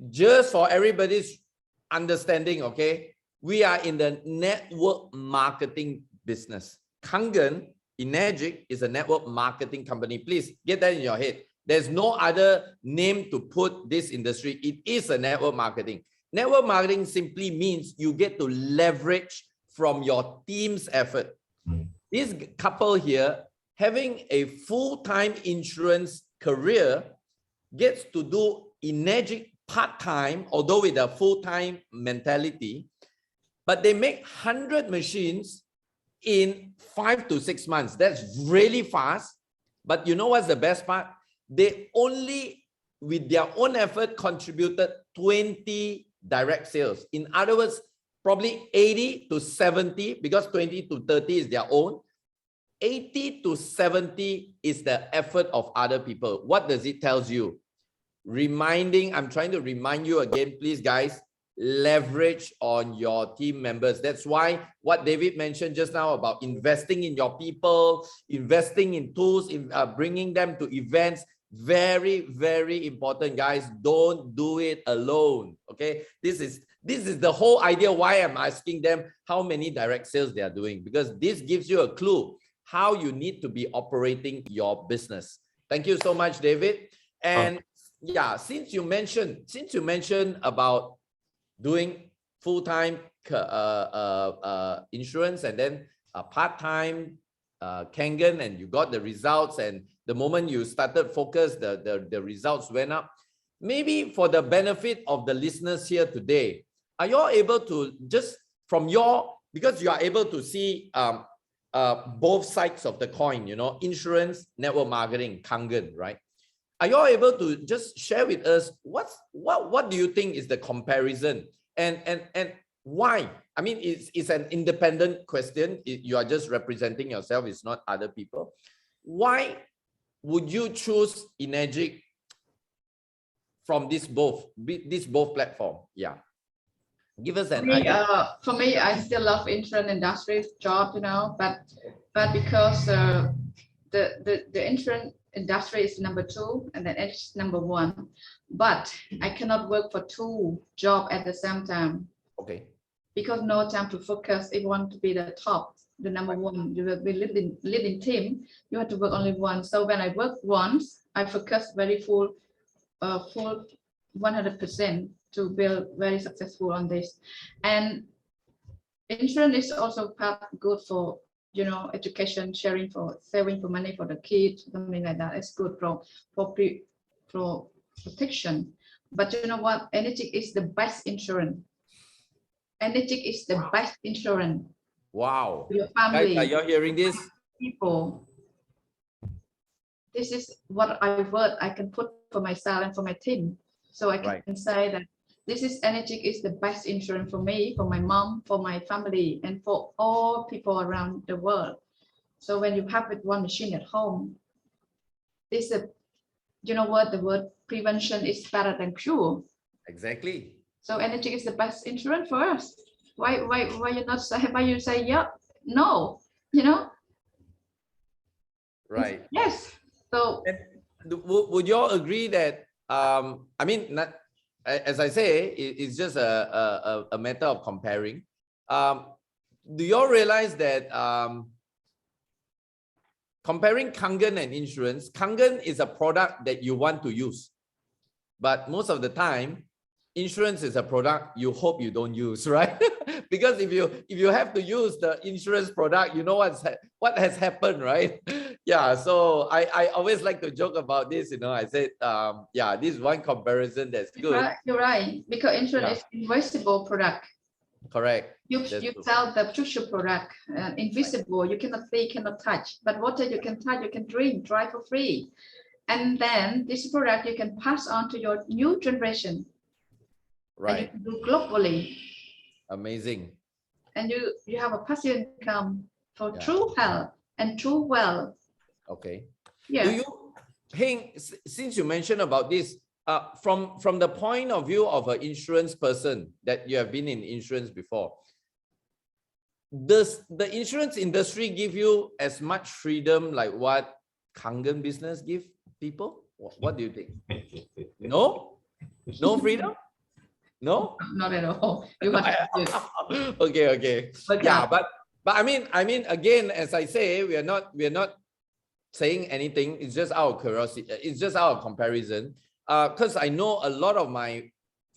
just for everybody's understanding, okay, we are in the network marketing business. Kangen, Enagic is a network marketing company. Please get that in your head. There's no other name to put this industry. It is a network marketing. Network marketing simply means you get to leverage from your team's effort. This couple here, having a full-time insurance career, gets to do Enagic part-time, although with a full-time mentality, but they make 100 machines in 5 to 6 months. That's really fast. But you know what's the best part? They only, with their own effort, contributed 20 direct sales. In other words, probably 80 to 70, because 20 to 30 is their own. 80 to 70 is the effort of other people. What does it tell you? I'm trying to remind you again, please, guys, leverage on your team members. That's why what David mentioned just now about investing in your people, investing in tools, bringing them to events, very, very important, guys. Don't do it alone. Okay, this is the whole idea why I'm asking them how many direct sales they are doing, because this gives you a clue how you need to be operating your business. Thank you so much, David. And yeah, since you mentioned about doing full-time insurance and then part-time Kangen, and you got the results, and the moment you started focus, the results went up. Maybe for the benefit of the listeners here today, are you all able to just from because you are able to see both sides of the coin, you know, insurance, network marketing, Kangen, right? Are you all able to just share with us what do you think is the comparison and why? I mean, it's an independent question. You are just representing yourself. It's not other people. Why would you choose Enagic from these both platform? Yeah, give us an idea. For me, I still love insurance industry job, you know, but because the insurance industry is number 2 and then it's number 1, but I cannot work for 2 jobs at the same time. Okay. because no time to focus. If you want to be the top, the number one, you will be leading team. You have to work only once. So when I work once, I focus very full 100% to build very successful on this. And insurance is also part good for, you know, education, sharing, for saving for money for the kids, something like that. It's good for protection. But you know what? Enagic is the best insurance. Enagic is the best insurance. Wow. For your family. Guys, are you hearing this? People. This is what I can put for myself and for my team. So I can say that this is Enagic is the best insurance for me, for my mom, for my family, and for all people around the world. So when you have it one machine at home, this is, you know what, the word prevention is better than cure. Exactly. So Enagic is the best insurance for us. Why you not say, why you say yeah, no, you know? Right. Yes. So would you all agree that I mean, not, as I say, it's just a matter of comparing. Do you all realize that comparing Kangen and insurance, Kangen is a product that you want to use, but most of the time, insurance is a product you hope you don't use, right? Because if you have to use the insurance product, you know what has happened, right? Yeah, so I always like to joke about this, you know. I said, yeah, this is one comparison that's good. You're right, because insurance is invisible product. Correct. You sell the future product, invisible, you cannot see, cannot touch. But water you can touch, you can drink, drive for free. And then this product you can pass on to your new generation. Right. And you can do globally. Amazing. And you have a passive income for true health and true wealth. Okay. Yeah. Do you, Heng, since you mentioned about this, from the point of view of an insurance person that you have been in insurance before, does the insurance industry give you as much freedom like what Kangen Business give people? What do you think? No? No freedom? No? Not at all. You okay. But yeah, but I mean again, as I say, we are not saying anything. It's just our curiosity. It's just our comparison. Because I know a lot of my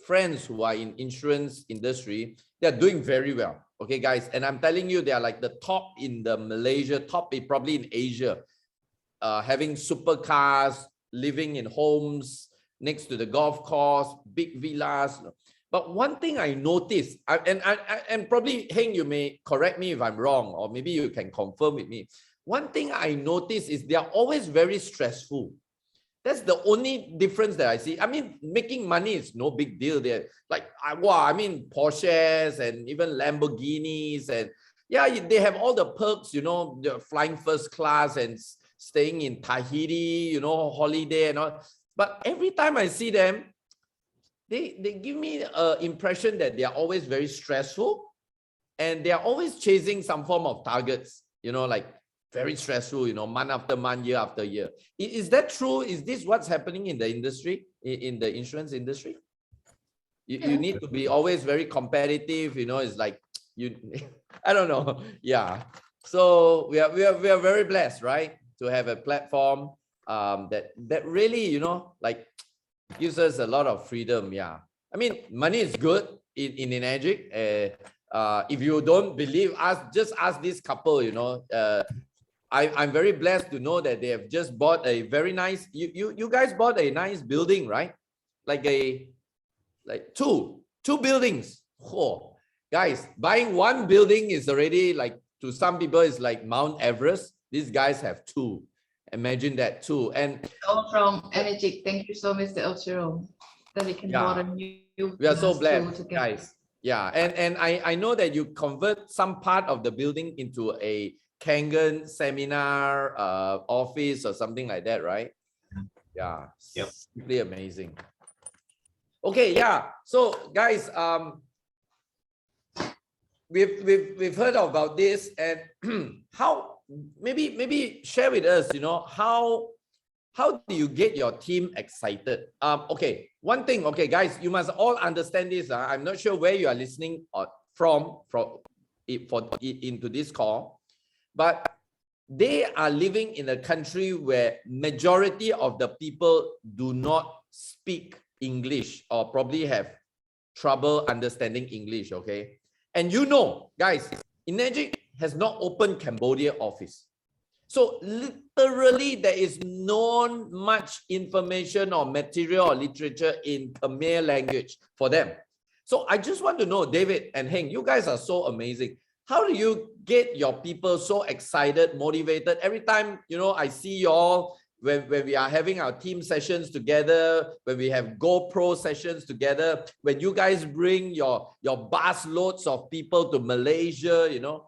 friends who are in insurance industry, they're doing very well. Okay, guys, and I'm telling you, they are like the top in the Malaysia, top probably in Asia, having supercars, living in homes next to the golf course, big villas. But one thing I noticed, and probably Heng, you may correct me if I'm wrong, or maybe you can confirm with me. One thing I noticed is they are always very stressful. That's the only difference that I see. I mean, making money is no big deal. They're like, wow, I mean, Porsches and even Lamborghinis, and yeah, they have all the perks, you know, they're flying first class and staying in Tahiti, you know, holiday and all. But every time I see them, they give me an impression that they are always very stressful and they are always chasing some form of targets, you know, like very stressful, you know, month after month, year after year. Is that true? Is this what's happening in the industry, in the insurance industry? You need to be always very competitive, you know, it's like, I don't know. Yeah. So we are very blessed, right? To have a platform that really, you know, like gives us a lot of freedom. Yeah. I mean, money is good in Enagic. If you don't believe us, just ask this couple, you know. I'm very blessed to know that they have just bought a very nice, you guys bought a nice building, right? Like two buildings. Oh, guys, buying one building is already like, to some people, it's like Mount Everest. These guys have two. Imagine that too. And all from Enagic. Thank you so much, Mr. Ochiro, that we can bought a new. We are so blessed, guys. Yeah, and I know that you convert some part of the building into a Kangen seminar office or something like that, right? Yeah. Yep. Simply amazing. Okay, yeah. So guys, we've heard about this, and how maybe share with us, you know, how do you get your team excited? Okay, one thing, okay, guys, you must all understand this. I'm not sure where you are listening into this call, but they are living in a country where majority of the people do not speak English or probably have trouble understanding English, okay? And you know, guys, Enagic has not opened Cambodia office. So literally there is not much information or material or literature in Khmer language for them. So I just want to know, David and Heng, you guys are so amazing. How do you get your people so excited, motivated? Every time, you know, I see you all when we are having our team sessions together, when we have GoPro sessions together, when you guys bring your bus loads of people to Malaysia, you know,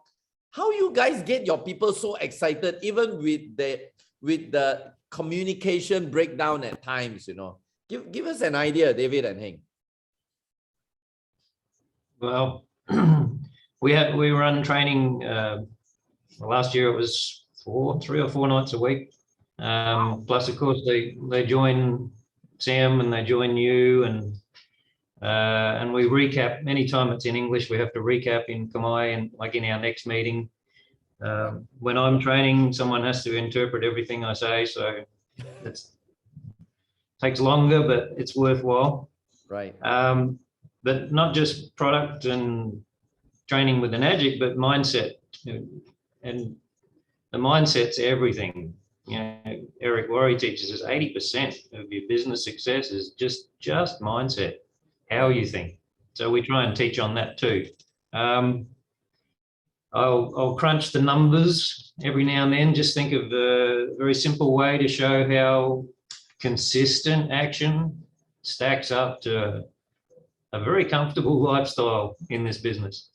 how you guys get your people so excited, even with the communication breakdown at times, you know? Give us an idea, David and Heng. Well, we run training. Last year it was 3 or 4 nights a week. Plus, of course, they join Sam and they join you, and we recap. Anytime it's in English, we have to recap in Khmer, and like in our next meeting. When I'm training, someone has to interpret everything I say, so it takes longer, but it's worthwhile. Right. But not just product and training with Enagic, but mindset. And the mindset's everything. You know, Eric Worre teaches us 80% of your business success is just mindset, how you think. So we try and teach on that too. I'll crunch the numbers every now and then, just think of a very simple way to show how consistent action stacks up to a very comfortable lifestyle in this business.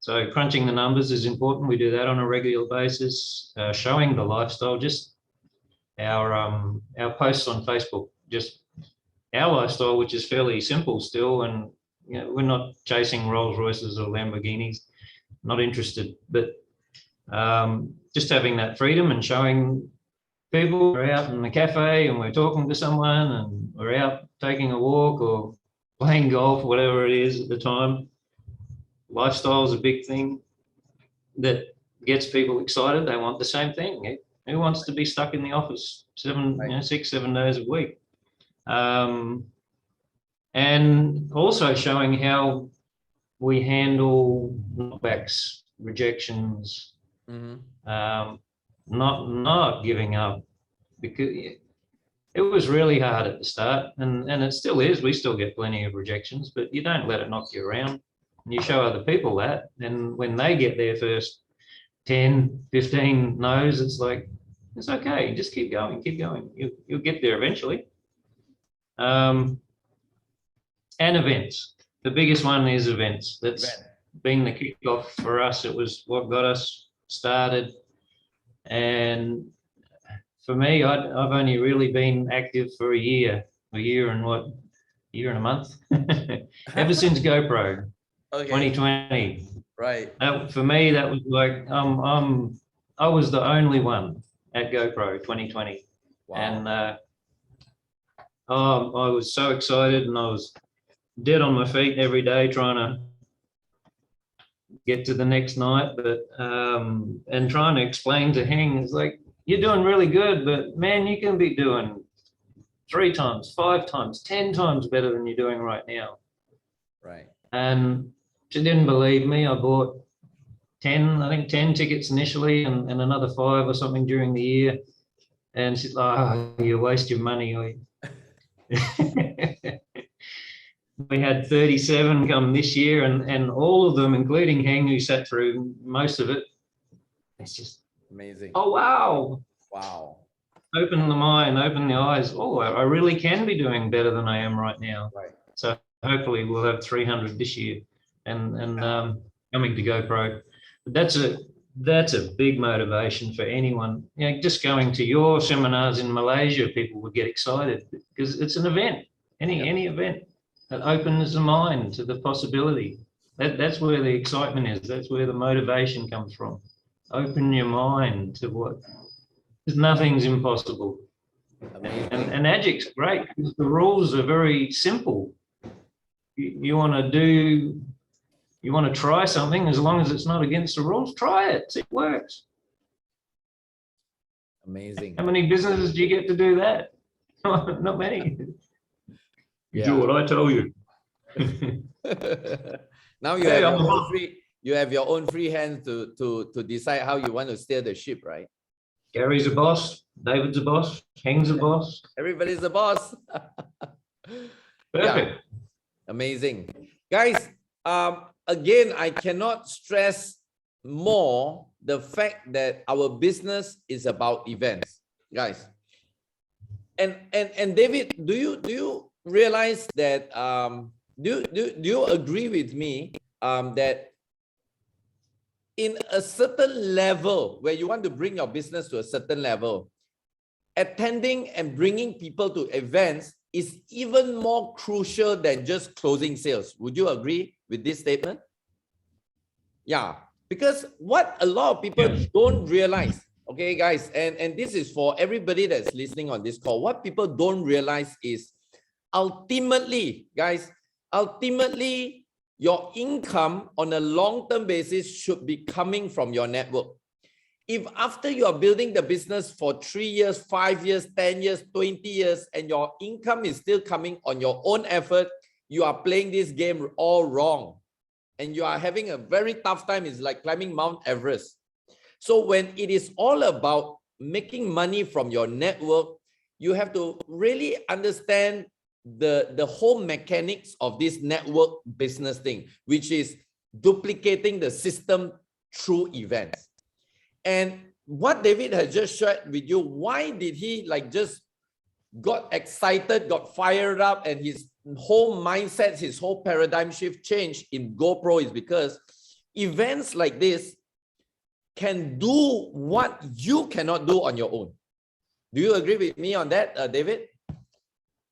So crunching the numbers is important. We do that on a regular basis, showing the lifestyle, just our posts on Facebook, just our lifestyle, which is fairly simple still. And you know, we're not chasing Rolls Royces or Lamborghinis, not interested, but just having that freedom and showing people we're out in the cafe and we're talking to someone and we're out taking a walk or playing golf, whatever it is at the time. Lifestyle is a big thing that gets people excited. They want the same thing. Who wants to be stuck in the office 6, 7 days a week? And also showing how we handle knockbacks, rejections, not giving up, because it was really hard at the start, and it still is. We still get plenty of rejections, but you don't let it knock you around. And you show other people that, and when they get their first 10, 15 no's, it's like, it's okay, just keep going, keep going. You'll get there eventually. And events. The biggest one is events. That's been the kickoff for us. It was what got us started. And for me, I've only really been active for a year and a month, ever since GoPro, 2020. Right. For me, that was like, I was the only one at GoPro 2020. Wow. And I was so excited, and I was dead on my feet every day trying to get to the next night, but and trying to explain to Heng, it's like, you're doing really good, but man, you can be doing 3 times, 5 times, 10 times better than you're doing right now. Right. And she didn't believe me. I bought 10 tickets initially, and another 5 or something during the year. And she's like, oh, you waste your money. We had 37 come this year, and all of them, including Heng, who sat through most of it. It's just amazing. Oh, wow. Wow. Open the mind, open the eyes. Oh, I really can be doing better than I am right now. Right. So hopefully we'll have 300 this year, and coming to GoPro. But that's a big motivation for anyone. You know, just going to your seminars in Malaysia, people would get excited because it's an event. Any event that opens the mind to the possibility. That's where the excitement is. That's where the motivation comes from. Open your mind to what. Because nothing's impossible. And Enagic's great because the rules are very simple. You want to You want to try something, as long as it's not against the rules, try it. See if it works. Amazing. How many businesses do you get to do that? Not many. You do what I tell you. Now you have your own free. You have your own free hands to decide how you want to steer the ship, right? Gary's a boss. David's a boss. Heng's a boss. Everybody's a boss. Perfect. Yeah. Amazing, guys. Again, I cannot stress more the fact that our business is about events, guys. And David, do you realize that? Do you agree with me that in a certain level where you want to bring your business to a certain level, attending and bringing people to events is even more crucial than just closing sales? Would you agree with this statement? Yeah, because what a lot of people don't realize, okay, guys, and this is for everybody that's listening on this call, what people don't realize is ultimately, guys, ultimately, your income on a long-term basis should be coming from your network. If after you are building the business for 3 years, 5 years, 10 years, 20 years, and your income is still coming on your own effort, you are playing this game all wrong. And you are having a very tough time. It's like climbing Mount Everest. So when it is all about making money from your network, you have to really understand the whole mechanics of this network business thing, which is duplicating the system through events. And what David has just shared with you, why did he like just got excited, got fired up, and his whole mindset, his whole paradigm shift changed in GoPro is because events like this can do what you cannot do on your own. Do you agree with me on that, David?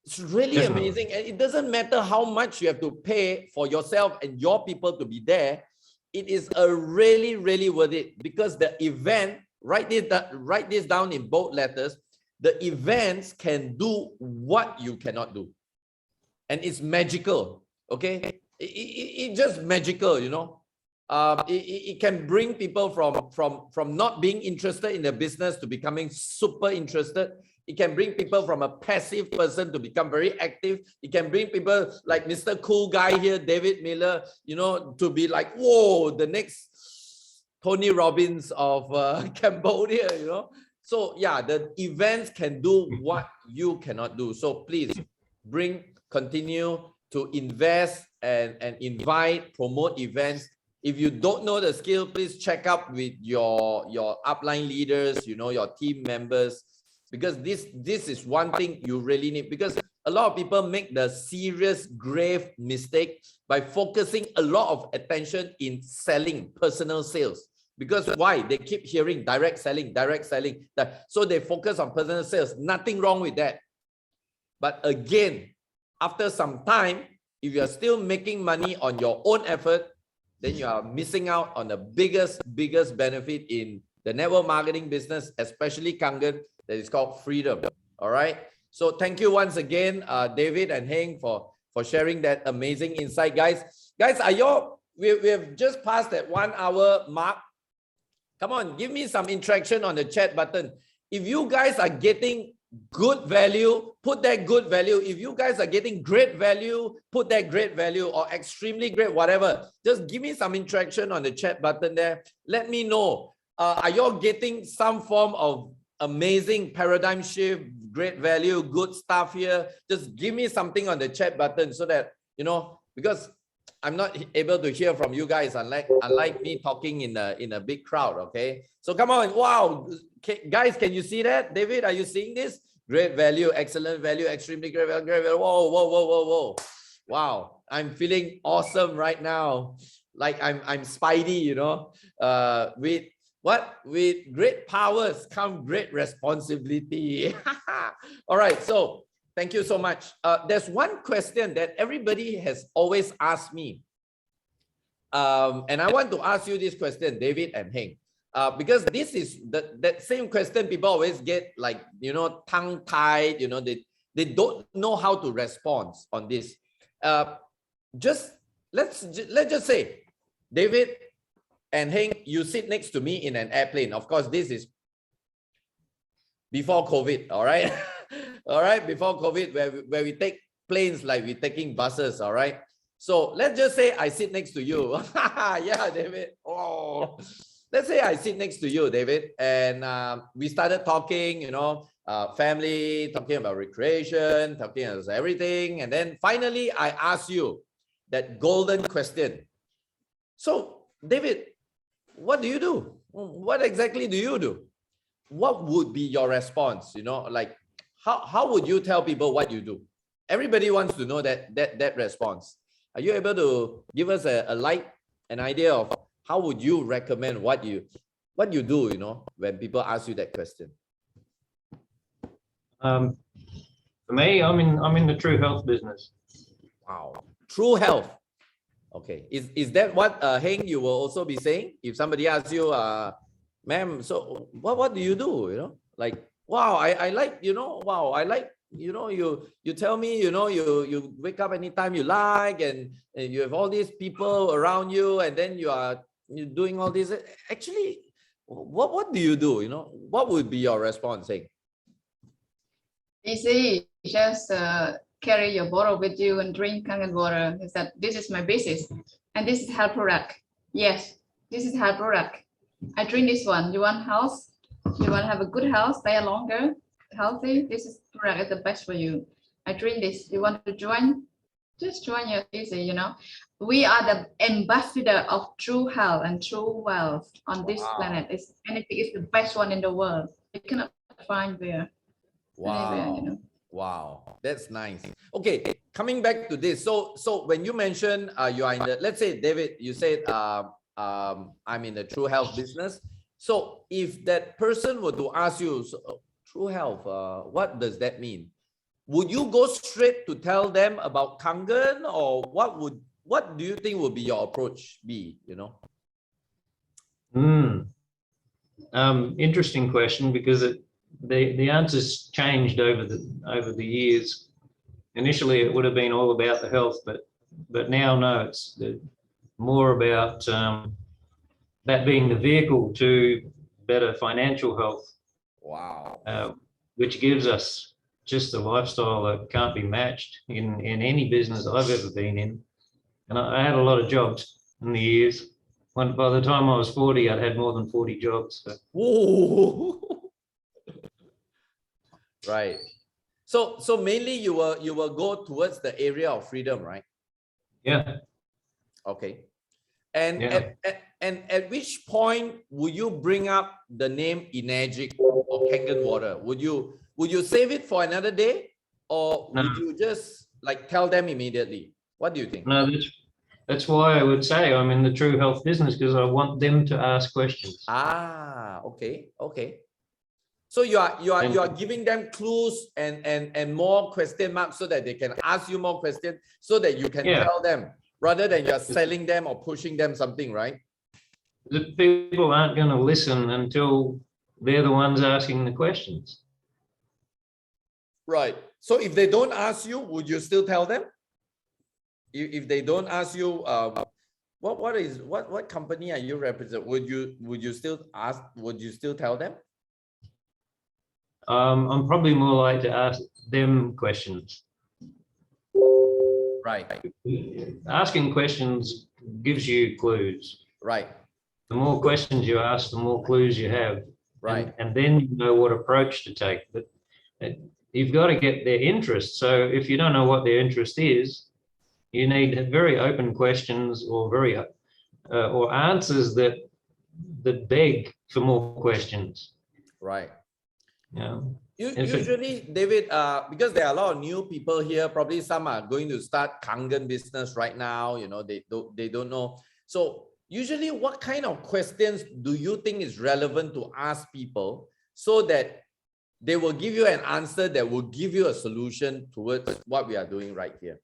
It's really amazing. And it doesn't matter how much you have to pay for yourself and your people to be there. It is a really, really worth it, because the event, write this down in bold letters, the events can do what you cannot do. And it's magical, okay? It's just magical, you know. It can bring people from not being interested in the business to becoming super interested. It can bring people from a passive person to become very active. It can bring people like Mr. Cool Guy here, David Miller, you know, to be like, whoa, the next Tony Robbins of Cambodia, you know. So yeah, the events can do what you cannot do. So please continue to invest and invite, promote events. If you don't know the skill, please check up with your upline leaders, you know, your team members, because this is one thing you really need, because a lot of people make the serious, grave mistake by focusing a lot of attention in selling, personal sales. Because why? They keep hearing direct selling. So they focus on personal sales. Nothing wrong with that. But again, after some time, if you're still making money on your own effort, then you are missing out on the biggest benefit in the network marketing business, especially Kangen, that is called freedom. All right. So thank you once again, David and Heng, for sharing that amazing insight, guys. Guys, are you? We have just passed that 1 hour mark. Come on, give me some interaction on the chat button. If you guys are getting good value, put that good value. If you guys are getting great value, put that great value, or extremely great, whatever. Just give me some interaction on the chat button there. Let me know. Are you getting some form of amazing paradigm shift, great value, good stuff here? Just give me something on the chat button so that, you know, because I'm not able to hear from you guys, unlike me talking in a big crowd. Okay, so come on. Wow, guys, can you see that? David, are you seeing this? Great value, excellent value, extremely great value, great value. Whoa. Wow, I'm feeling awesome right now. Like I'm Spidey, you know. With great powers come great responsibility. All right, so thank you so much. There's one question that everybody has always asked me. And I want to ask you this question, David and Heng. Because this is that same question people always get, like, you know, tongue-tied, you know, they don't know how to respond on this. Let's just say David and Heng, you sit next to me in an airplane. Of course, this is before COVID, all right? All right, before COVID, where we take planes like we're taking buses, all right? So let's just say I sit next to you. Yeah, David. Oh, let's say I sit next to you, David, and we started talking, you know, family, talking about recreation, talking about everything. And then finally, I ask you that golden question. So, David, what do you do? What exactly do you do? What would be your response? You know, like how would you tell people what you do? Everybody wants to know that response. Are you able to give us an idea of how would you recommend what you do, you know, when people ask you that question? For me, I'm in the true health business. Wow. True health. Okay. Is that what Heng you will also be saying? If somebody asks you, ma'am, so what do you do? You know, like, wow, I like, you know, wow, I like, you know, you tell me, you know, you wake up anytime you like, and you have all these people around you, and then you're doing all this. Actually, what do you do? You know, what would be your response, Heng? Easy, just carry your bottle with you and drink Kangen water. Is that this is my business, and this is health product. Yes, this is health product. I drink this one. You want health? You want to have a good health, stay longer, healthy? This is product is the best for you. I drink this. You want to join? Just join your easy. You know, we are the ambassador of true health and true wealth on this planet. It's anything is the best one in the world. You cannot find there. Wow. Anywhere, you know. Wow, that's nice. Okay, coming back to this. So when you mentioned you are in the, let's say, David, you said I'm in the true health business. So if that person were to ask you, so, true health, what does that mean? Would you go straight to tell them about Kangen, or what do you think would be your approach be, you know? Interesting question, because the answers changed over the years. Initially, it would have been all about the health, but now no, it's more about that being the vehicle to better financial health. Wow. Which gives us just a lifestyle that can't be matched in any business I've ever been in. And I had a lot of jobs in the years. By the time I was 40, I'd had more than 40 jobs. So. Whoa. Right. So mainly you will go towards the area of freedom, right? Yeah. Okay. And yeah. at which point would you bring up the name Enagic or Kangen water? Would you save it for another day, or would you just like tell them immediately? What do you think? No, that's why I would say I'm in the true health business, because I want them to ask questions. Okay. So you are giving them clues and more question marks so that they can ask you more questions, so that you can tell them, rather than you're selling them or pushing them something, right? The people aren't going to listen until they're the ones asking the questions. Right. So if they don't ask you, would you still tell them? If they don't ask you, what company are you representing? Would you still ask? Would you still tell them? I'm probably more like to ask them questions. Right. Asking questions gives you clues. Right. The more questions you ask, the more clues you have. Right. And then you know what approach to take. But you've got to get their interest. So if you don't know what their interest is, you need very open questions, or or answers that beg for more questions. Right. Yeah. Usually, David, because there are a lot of new people here, probably some are going to start Kangen business right now. You know, they don't know. So usually, what kind of questions do you think is relevant to ask people, so that they will give you an answer that will give you a solution towards what we are doing right here?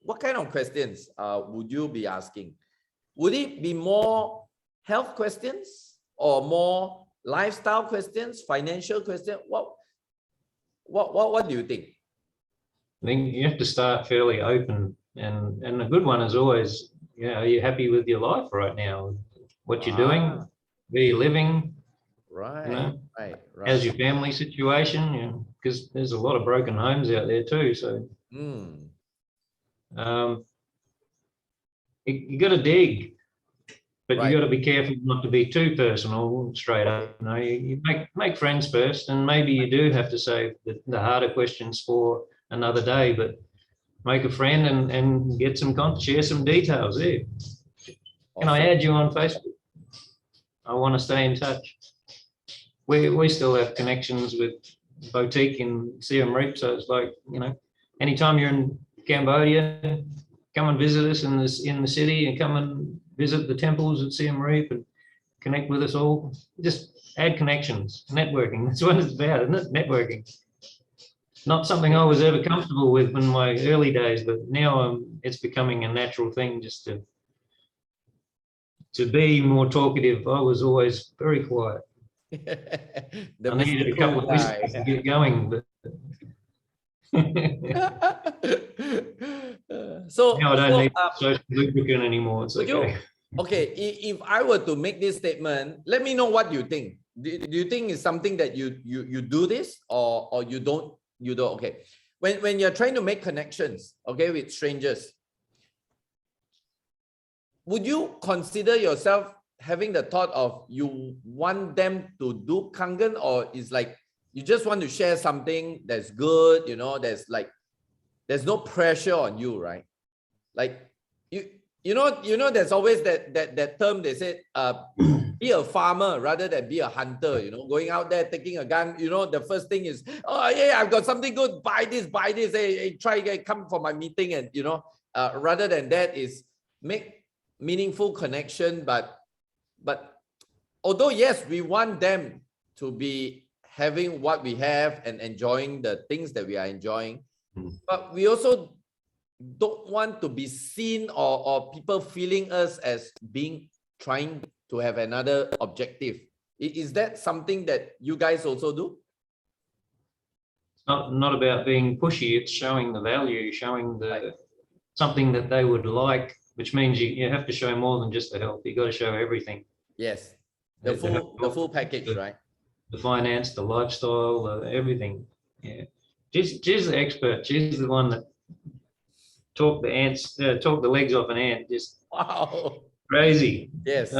What kind of questions would you be asking? Would it be more health questions, or more lifestyle questions, financial questions? What do you think? I think you have to start fairly open, and a good one is always, are you happy with your life right now? What you're doing? Where you're living? Right, You know, right. how's your family situation? You know, because there's a lot of broken homes out there too. So you got to dig, but you got to be careful not to be too personal straight up. You know, you make friends first, and maybe you do have to save the harder questions for another day. But make a friend and get share some details there. Can I add you on Facebook? I want to stay in touch. We still have connections with boutique in Siem Reap, so it's like, you know, anytime you're in Cambodia, come and visit us in the city, and come and visit the temples at Siem Reap and connect with us all. Just add connections, networking. That's what it's about, isn't it? Networking. Not something I was ever comfortable with in my early days, but now it's becoming a natural thing just to be more talkative. I was always very quiet. I needed a couple of whispers to get going, but so now I don't need social lubricant anymore. It's okay. Okay, if I were to make this statement, let me know what you think. Do you think it's something that you do this, or you don't? You don't? Okay. When you're trying to make connections, okay, with strangers, would you consider yourself having the thought of you want them to do Kangen, or is like you just want to share something that's good, you know, there's no pressure on you, right? Like you know there's always that term they said, be a farmer rather than be a hunter, you know, going out there taking a gun, you know, the first thing is, oh yeah, I've got something good, buy this, hey, come for my meeting, and you know, rather than that is make meaningful connection, but although yes, we want them to be having what we have and enjoying the things that we are enjoying, but we also don't want to be seen or people feeling us as being trying to have another objective. Is that something that you guys also do? It's not about being pushy. It's showing the value, showing something that they would like, which means you have to show more than just the help. You got to show everything. Yes, the full package, right? The finance, the lifestyle, everything. Yeah, she's the expert. She's the one that talk the legs off an ant. Just wow, crazy. Yes.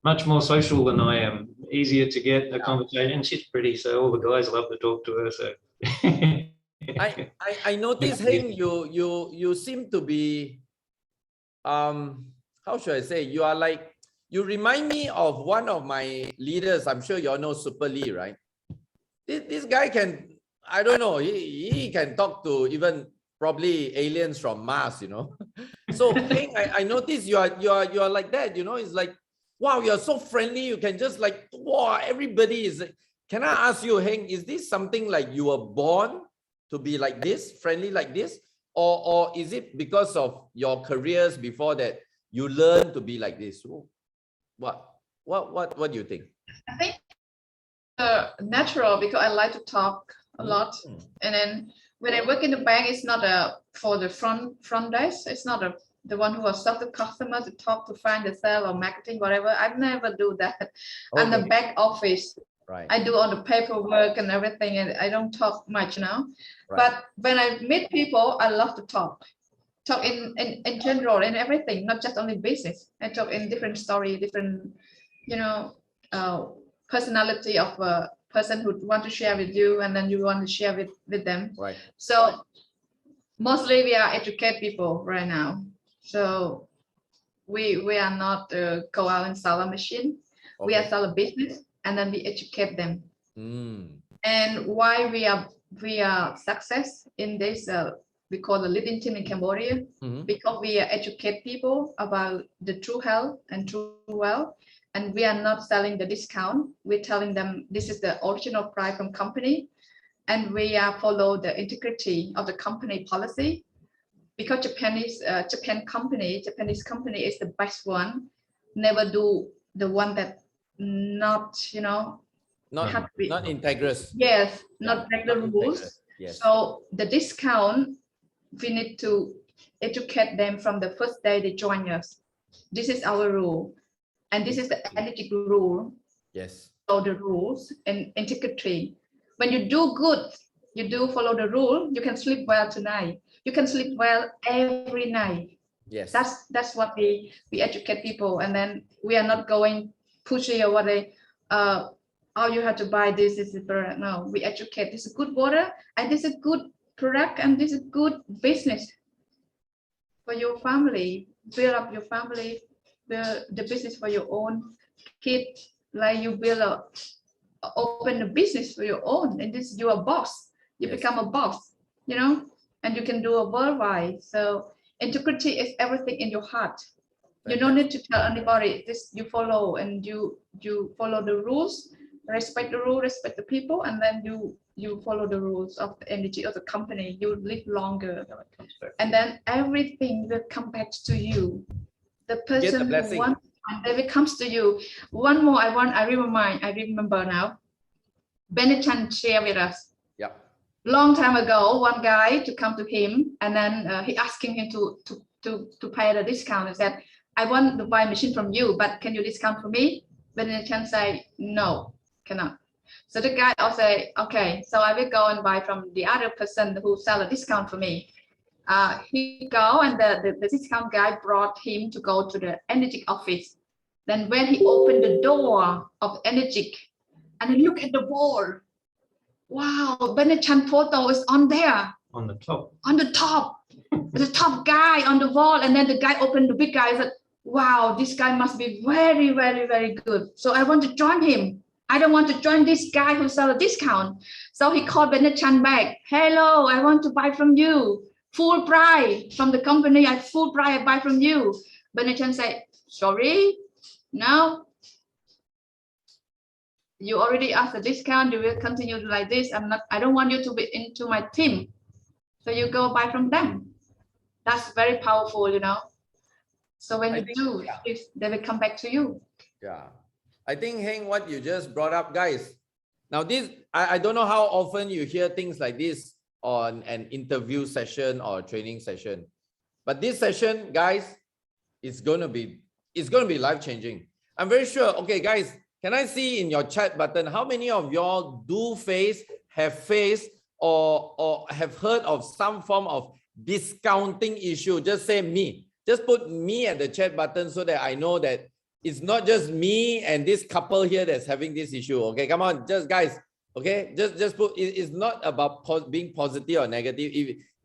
Much more social than I am. Easier to get a conversation. She's pretty, so all the guys love to talk to her. So I noticed, Heng, you seem to be how should I say, you are like, you remind me of one of my leaders. I'm sure you all know Super Lee, right? This guy can, I don't know, he can talk to even probably aliens from Mars, you know. So Heng, I noticed you are like that, you know. It's like, wow, you're so friendly. You can just like, wow, everybody is. Can I ask you, Heng, is this something like you were born to be like this, friendly like this, or is it because of your careers before that you learned to be like this? What do you think? I think natural, because I like to talk a lot, and then when I work in the bank, it's not for the front desk. It's not the one who will serve the customer to talk, to find the sale or marketing, whatever. I never do that. Okay. I'm the back office. Right. I do all the paperwork and everything, and I don't talk much now. Right. But when I meet people, I love to talk in general, in everything, not just only business. I talk in different story, different, you know, personality of a person who want to share with you, and then you want to share with them. Right. So mostly we are educate people right now. So we are not go out and sell a machine. Okay. We are sell a business, and then we educate them. And why we are success in this we call the living team in Cambodia, because we educate people about the true health and true wealth, and we are not selling the discount. We're telling them this is the original price from company, and we follow the integrity of the company policy, because Japanese company is the best one. Never do the one that not, you know, not integrous. Yes, not regular rules. Yes. So the discount, we need to educate them from the first day they join us. This is our rule, and this is the Enagic rule. Yes. Follow the rules and integrity. When you do good, you do follow the rule, you can sleep well tonight. You can sleep well every night. Yes. That's what we educate people, and then we are not going pushy or what they oh, you have to buy this is the product. No, we educate. This is good water, and this is good product, and this is good business for your family. Build up your family, build the business for your own kids. Like you build open a business for your own, and this you're a boss. You Yes. become a boss, you know, and you can do a worldwide. So integrity is everything in your heart. You don't need to tell anybody. This you follow, and you follow the rules, respect the rule, respect the people, and then you follow the rules of the energy of the company. You live longer, and then everything will come back to you. The person who wants, and then it comes to you. One more, I remember now. Benetton shared with us. Yeah. Long time ago, one guy to come to him, and then he asking him to pay the discount. He said, I want to buy a machine from you, but can you discount for me? Benetton say, no, cannot. So the guy also say, okay, so I will go and buy from the other person who sell a discount for me. He go, and the discount guy brought him to go to the Enagic office. Then when he opened the door of Enagic and he look at the wall, wow, Benetton photo is on there. On the top. On the top. The top guy on the wall. And then the guy opened, the big guy said, wow, this guy must be very, very, very good. So I want to join him. I don't want to join this guy who sell a discount. So he called Benetton back. Hello, I want to buy from you. Full price from the company. I full price I buy from you. Benetton said, sorry, no. You already asked a discount. You will continue like this. I don't want you to be into my team. So you go buy from them. That's very powerful, you know. So when they will come back to you. Yeah. I think, Heng, what you just brought up, guys. Now this, I don't know how often you hear things like this on an interview session or training session. But this session, guys, it's gonna be life-changing. I'm very sure. Okay, guys, can I see in your chat button how many of y'all have faced or have heard of some form of discounting issue? Just say me. Just put me at the chat button so that I know that it's not just me and this couple here that's having this issue. Okay, come on, just guys. Okay, just put. It's not about being positive or negative.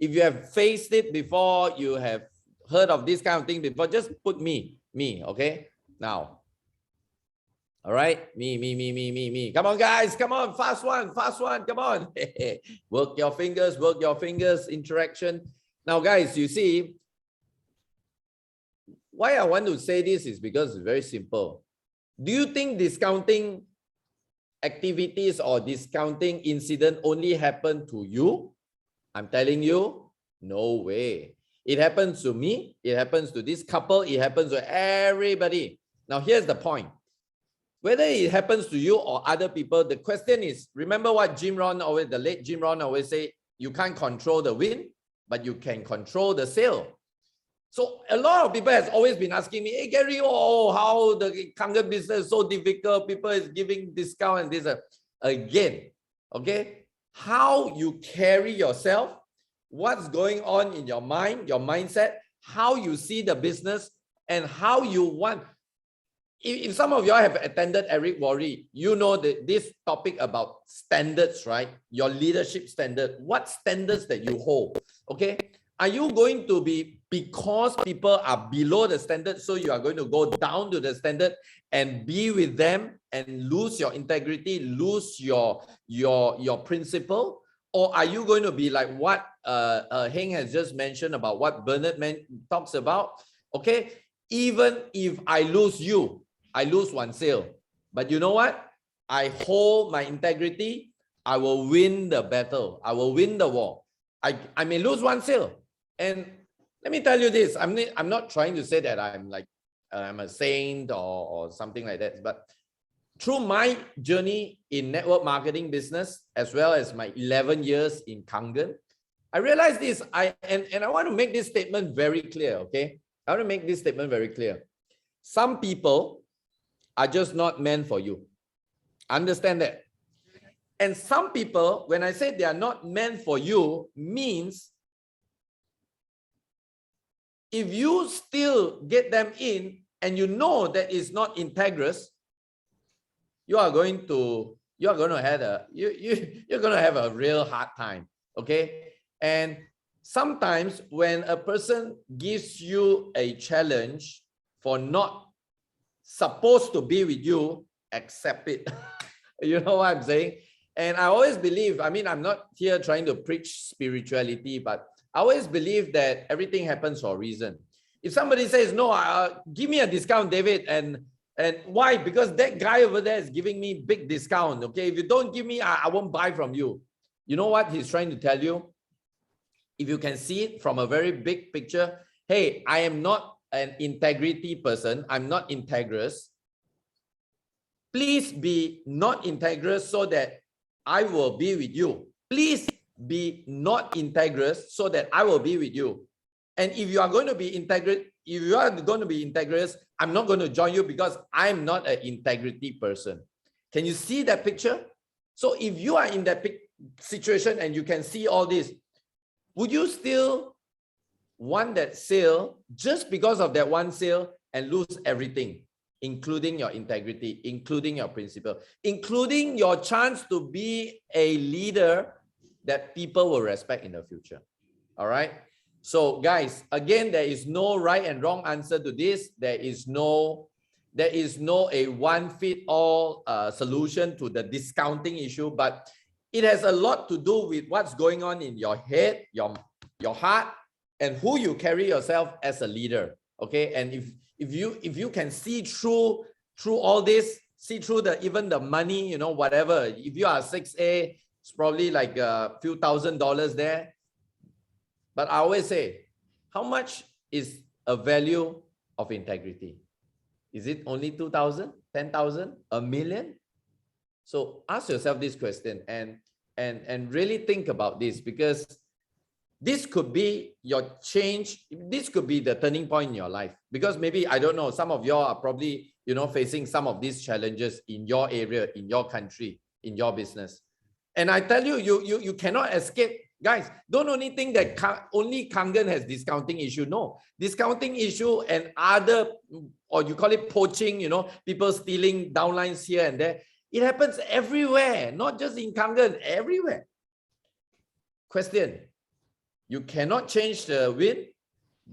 If you have faced it before, you have heard of this kind of thing before, just put me. Okay, now. All right, me. Come on, guys. Come on, fast one. Come on. Work your fingers. Interaction. Now, guys, you see, why I want to say this is because it's very simple. Do you think discounting activities or discounting incident only happen to you? I'm telling you, no way. It happens to me. It happens to this couple. It happens to everybody. Now, here's the point. Whether it happens to you or other people, the question is, remember what the late Jim Rohn always say, you can't control the wind, but you can control the sail. So a lot of people has always been asking me, hey, Gary, how the Kangen business is so difficult. People is giving discount and this. Again, okay, how you carry yourself, what's going on in your mind, your mindset, how you see the business, and how you want. If some of y'all have attended Eric Worre, you know that this topic about standards, right? Your leadership standard, what standards that you hold, okay? Are you going to be, because people are below the standard, so you are going to go down to the standard and be with them and lose your integrity, lose your principle? Or are you going to be like what Heng has just mentioned about what Bernard talks about? Okay, even if I lose you, I lose one sale, but you know what? I hold my integrity. I will win the battle. I will win the war. I may lose one sale. And let me tell you this, I'm not trying to say that I'm like, I'm a saint or something like that, but through my journey in network marketing business, as well as my 11 years in Kangen, I realize this, and I want to make this statement very clear, okay? I want to make this statement very clear. Some people are just not meant for you. Understand that. And some people, when I say they are not meant for you, means if you still get them in and you know that it's not integrous, you're going to have a real hard time, okay? And sometimes when a person gives you a challenge for not supposed to be with you, accept it. You know what I'm saying? And I always believe, I mean, I'm not here trying to preach spirituality, but I always believe that everything happens for a reason. If somebody says, no, give me a discount, David, and why? Because that guy over there is giving me big discount, okay? If you don't give me, I won't buy from you. You know what he's trying to tell you? If you can see it from a very big picture, hey, I am not an integrity person. I'm not integrous. Please be not integrous so that I will be with you. Please be not integrous so that I will be with you. And if you are going to be integrous, I'm not going to join you because I'm not an integrity person. Can you see that picture? So if you are in that situation and you can see all this, would you still want that sale just because of that one sale and lose everything, including your integrity, including your principle, including your chance to be a leader that people will respect in the future? All right. So guys, again, there is no right and wrong answer to this. There is no a one-fit-all solution to the discounting issue, but it has a lot to do with what's going on in your head, your heart, and who you carry yourself as a leader. Okay, and if you can see through all this, see through even the money, you know, whatever. If you are 6A, it's probably like a few $1,000s there. But I always say, how much is a value of integrity? Is it only 2,000, 10,000, a million? So ask yourself this question and really think about this, because this could be your change. This could be the turning point in your life, because maybe, I don't know, some of y'all are probably, you know, facing some of these challenges in your area, in your country, in your business. And I tell you, you cannot escape. Guys, don't only think that only Kangen has discounting issue. No, discounting issue and other, or you call it poaching, you know, people stealing downlines here and there. It happens everywhere, not just in Kangen, everywhere. Question: you cannot change the wind,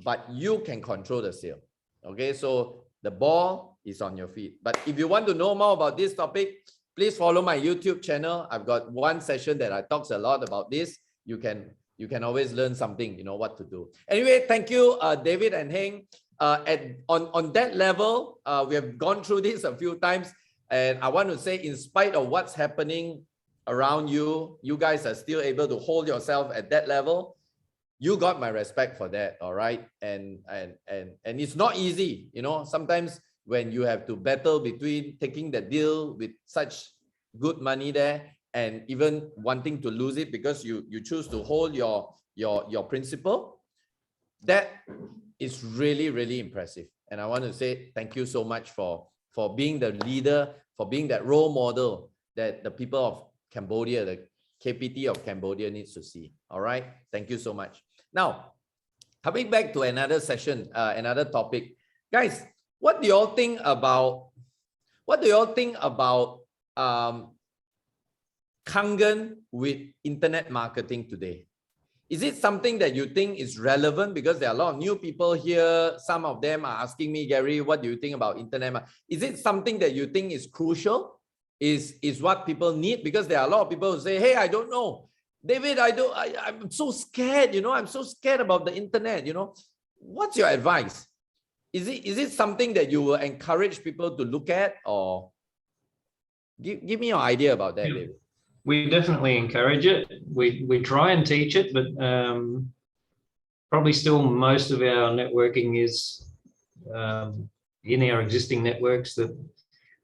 but you can control the sail. Okay, so the ball is on your feet. But if you want to know more about this topic, please follow my YouTube channel. I've got one session that I talk a lot about this. You can always learn something, you know what to do. Anyway, thank you, David and Heng. On that level, we have gone through this a few times, and I want to say, in spite of what's happening around you, you guys are still able to hold yourself at that level. You got my respect for that, all right? And it's not easy, you know. Sometimes when you have to battle between taking the deal with such good money there and even wanting to lose it because you choose to hold your principle, that is really, really impressive. And I want to say thank you so much for being the leader, for being that role model that the people of Cambodia, the KPT of Cambodia needs to see. All right, thank you so much. Now, coming back to another session, another topic, guys. What do you all think about Kangen with internet marketing today? Is it something that you think is relevant? Because there are a lot of new people here. Some of them are asking me, Gary, what do you think about internet? Is it something that you think is crucial? Is what people need? Because there are a lot of people who say, hey, I don't know, David, I'm so scared, you know, I'm so scared about the internet, you know. What's your advice? Is it something that you will encourage people to look at, or give me your idea about that, David? We definitely encourage it. We try and teach it, but probably still most of our networking is in our existing networks,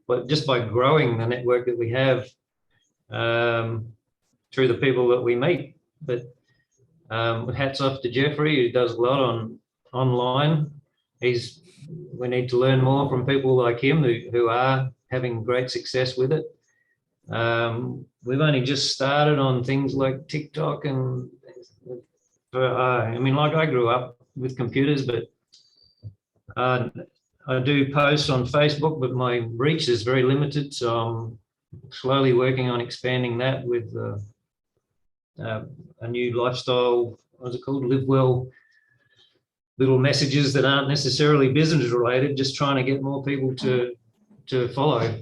but just by growing the network that we have through the people that we meet. But Hats off to Jeffrey, who does a lot online. We need to learn more from people like him who are having great success with it. We've only just started on things like TikTok and I mean, like I grew up with computers, but I do posts on Facebook, but my reach is very limited. So I'm slowly working on expanding that with a new lifestyle, what's it called? Live well, little messages that aren't necessarily business related, just trying to get more people to follow.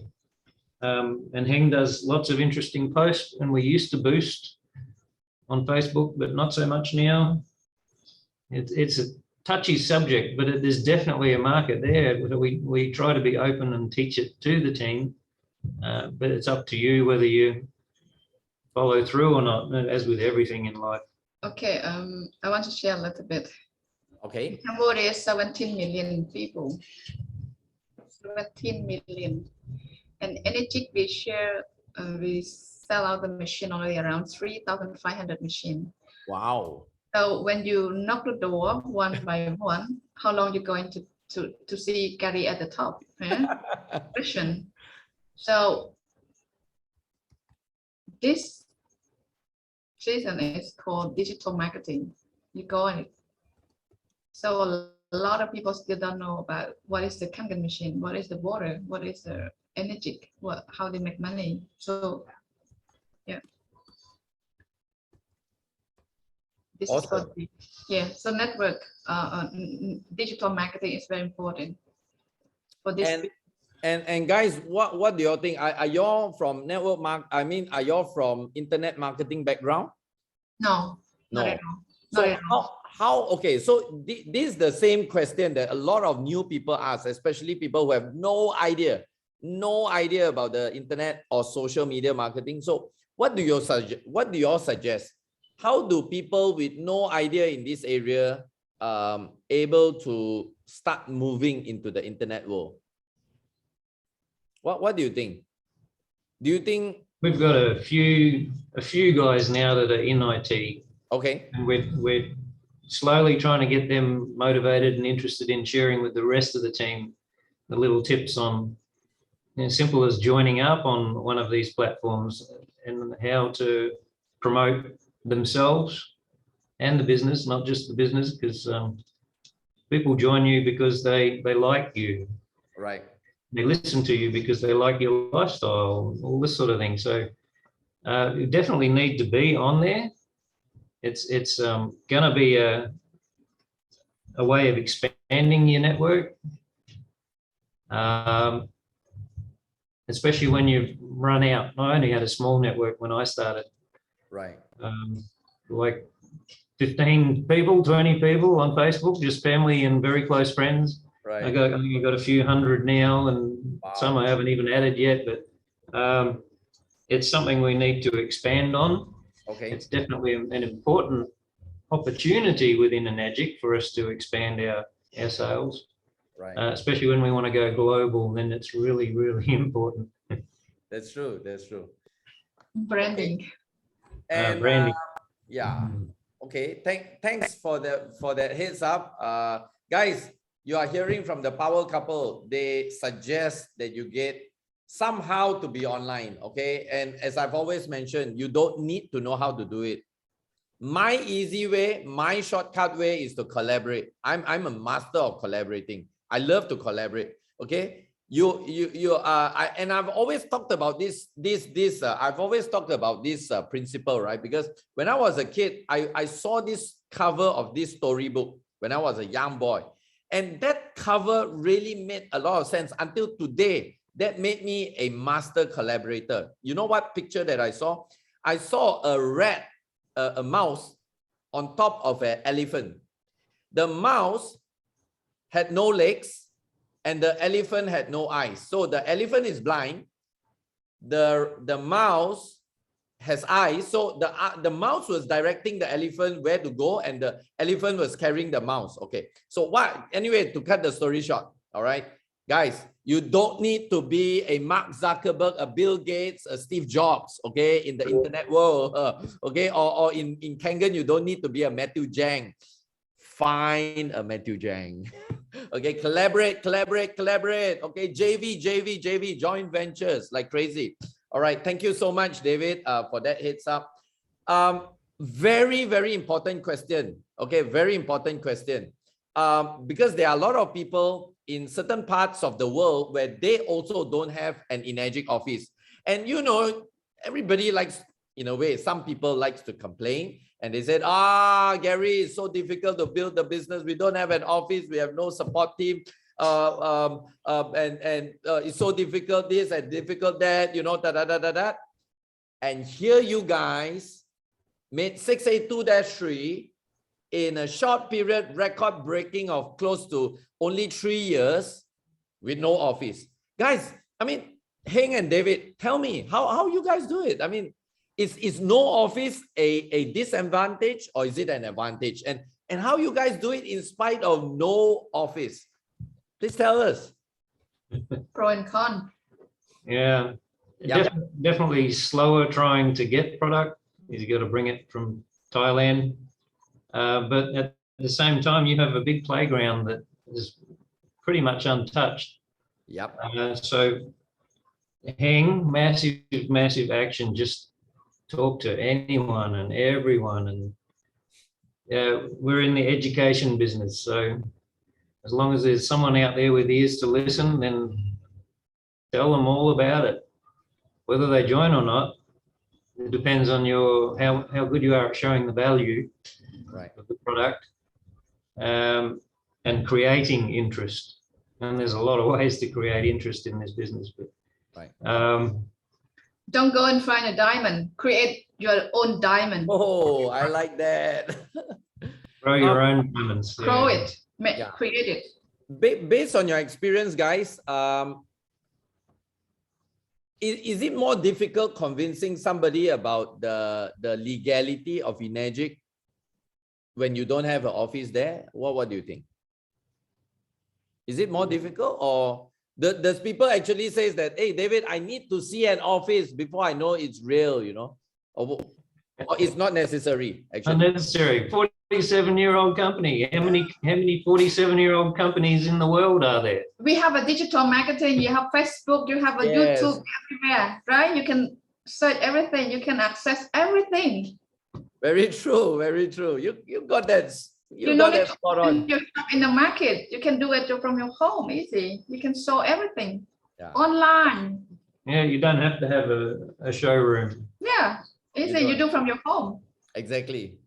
And Heng does lots of interesting posts, and we used to boost on Facebook, but not so much now. It's a touchy subject, but there's definitely a market there. We try to be open and teach it to the team, but it's up to you whether you follow through or not, as with everything in life. Okay, I want to share a little bit. Okay. Cambodia is 17 million people. 17 million. And Enagic, we sell out the machine only around 3,500 machines. Wow. So when you knock the door one by one, how long you going to see Gary at the top? Question. So this season is called digital marketing. You go and so a lot of people still don't know about what is the Kangen machine, what is the water, what is the Enagic, how they make money. So yeah. This awesome. is yeah. So network, digital marketing is very important for this. And guys, what do you think? Are y'all from network are y'all from internet marketing background? No, no. Not at all. So how okay, so this is the same question that a lot of new people ask, especially people who have no idea about the internet or social media marketing. So what do you suggest? How do people with no idea in this area able to start moving into the internet world? What do you think? Do you think we've got a few guys now that are in IT? Okay. And we're slowly trying to get them motivated and interested in sharing with the rest of the team the little tips on, as simple as joining up on one of these platforms and how to promote themselves and the business, not just the business, because people join you because they like you. Right. They listen to you because they like your lifestyle, all this sort of thing. So you definitely need to be on there. It's going to be a way of expanding your network, especially when you've run out. I only had a small network when I started. Right. Like 15 people, 20 people on Facebook, just family and very close friends. Right. I think I've got a few hundred now, and wow, some I haven't even added yet, but it's something we need to expand on. Okay. It's definitely an important opportunity within Enagic for us to expand our sales. Right. Especially when we want to go global, then it's really, really important. That's true. That's true. Branding. And branding. Yeah. Okay. Thanks for that heads up. Guys, you are hearing from the power couple. They suggest that you get somehow to be online. Okay. And as I've always mentioned, you don't need to know how to do it. My easy way, my shortcut way is to collaborate. I'm a master of collaborating. I love to collaborate. Okay. And I've always talked about this principle, right? Because when I was a kid, I saw this cover of this storybook when I was a young boy. And that cover really made a lot of sense until today. That made me a master collaborator. You know what picture that I saw? I saw a mouse on top of an elephant. The mouse had no legs and the elephant had no eyes. So the elephant is blind. The mouse has eyes. So the mouse was directing the elephant where to go, and the elephant was carrying the mouse. Okay. So anyway, to cut the story short, all right, guys, You don't need to be a Mark Zuckerberg, a Bill Gates, a Steve Jobs, okay, in the internet world, okay, or in Kangen, you don't need to be a Matthew Jang. Find a Matthew Jang. Okay, collaborate, okay, JV, joint ventures like crazy. All right, thank you so much, David, for that heads up. Very, very important question, okay, very important question. Because there are a lot of people in certain parts of the world where they also don't have an Enagic office. And you know, everybody likes, in a way, some people likes to complain and they said, Gary, it's so difficult to build the business. We don't have an office. We have no support team. It's so difficult this and difficult that, you know, And here you guys made 682-3 in a short period, record breaking of close to only 3 years with no office. Guys, I mean, Heng and David, tell me, how you guys do it? I mean, is no office a disadvantage or is it an advantage? And how you guys do it in spite of no office? Please tell us. Pro and con. Yeah, Yep. definitely slower trying to get product. You got to bring it from Thailand. But at the same time, you have a big playground that is pretty much untouched. Yep. So Heng, massive action. Just talk to anyone and everyone. And we're in the education business. So as long as there's someone out there with ears to listen, then tell them all about it. Whether they join or not, it depends on how good you are at showing the value of the product and creating interest. And there's a lot of ways to create interest in this business. But don't go and find a diamond. Create your own diamond. Oh, I like that. Grow your own diamonds. Grow it. Create it. Based on your experience, guys, is it more difficult convincing somebody about the legality of Enagic when you don't have an office there? What do you think? Is it more difficult, or does people actually say that, hey, David, I need to see an office before I know it's real, you know? Or it's not necessary, actually? Unnecessary. 47-year-old company. How many 47-year-old companies in the world are there? We have a digital marketing. You have Facebook. You have a YouTube everywhere, right? You can search everything. You can access everything. Very true. Very true. You got that. You got that spot on. You shop in the market. You can do it from your home. Easy. You can show everything online. Yeah, you don't have to have a showroom. Yeah, easy. You do from your home. Exactly.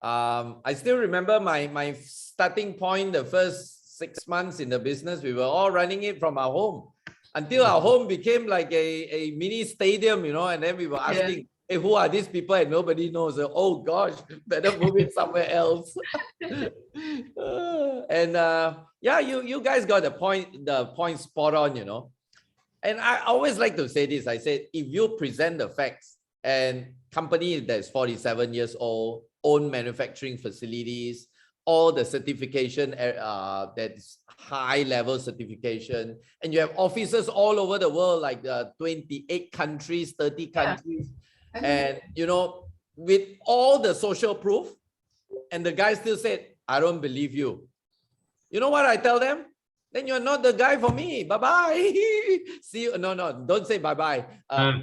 I still remember my starting point, the first 6 months in the business. We were all running it from our home until our home became like a mini stadium, you know, and then we were asking, hey, who are these people? And nobody knows. So, oh gosh, better move it somewhere else. You guys got the point spot on, you know. And I always like to say this. I said, if you present the facts, and company that's 47 years old, own manufacturing facilities, all the certification, that's high level certification, and you have offices all over the world, like 28 countries, 30 countries. And, you know, with all the social proof, and the guy still said, I don't believe you. You know what I tell them? Then you're not the guy for me. Bye-bye. See you. No, don't say bye-bye. I'll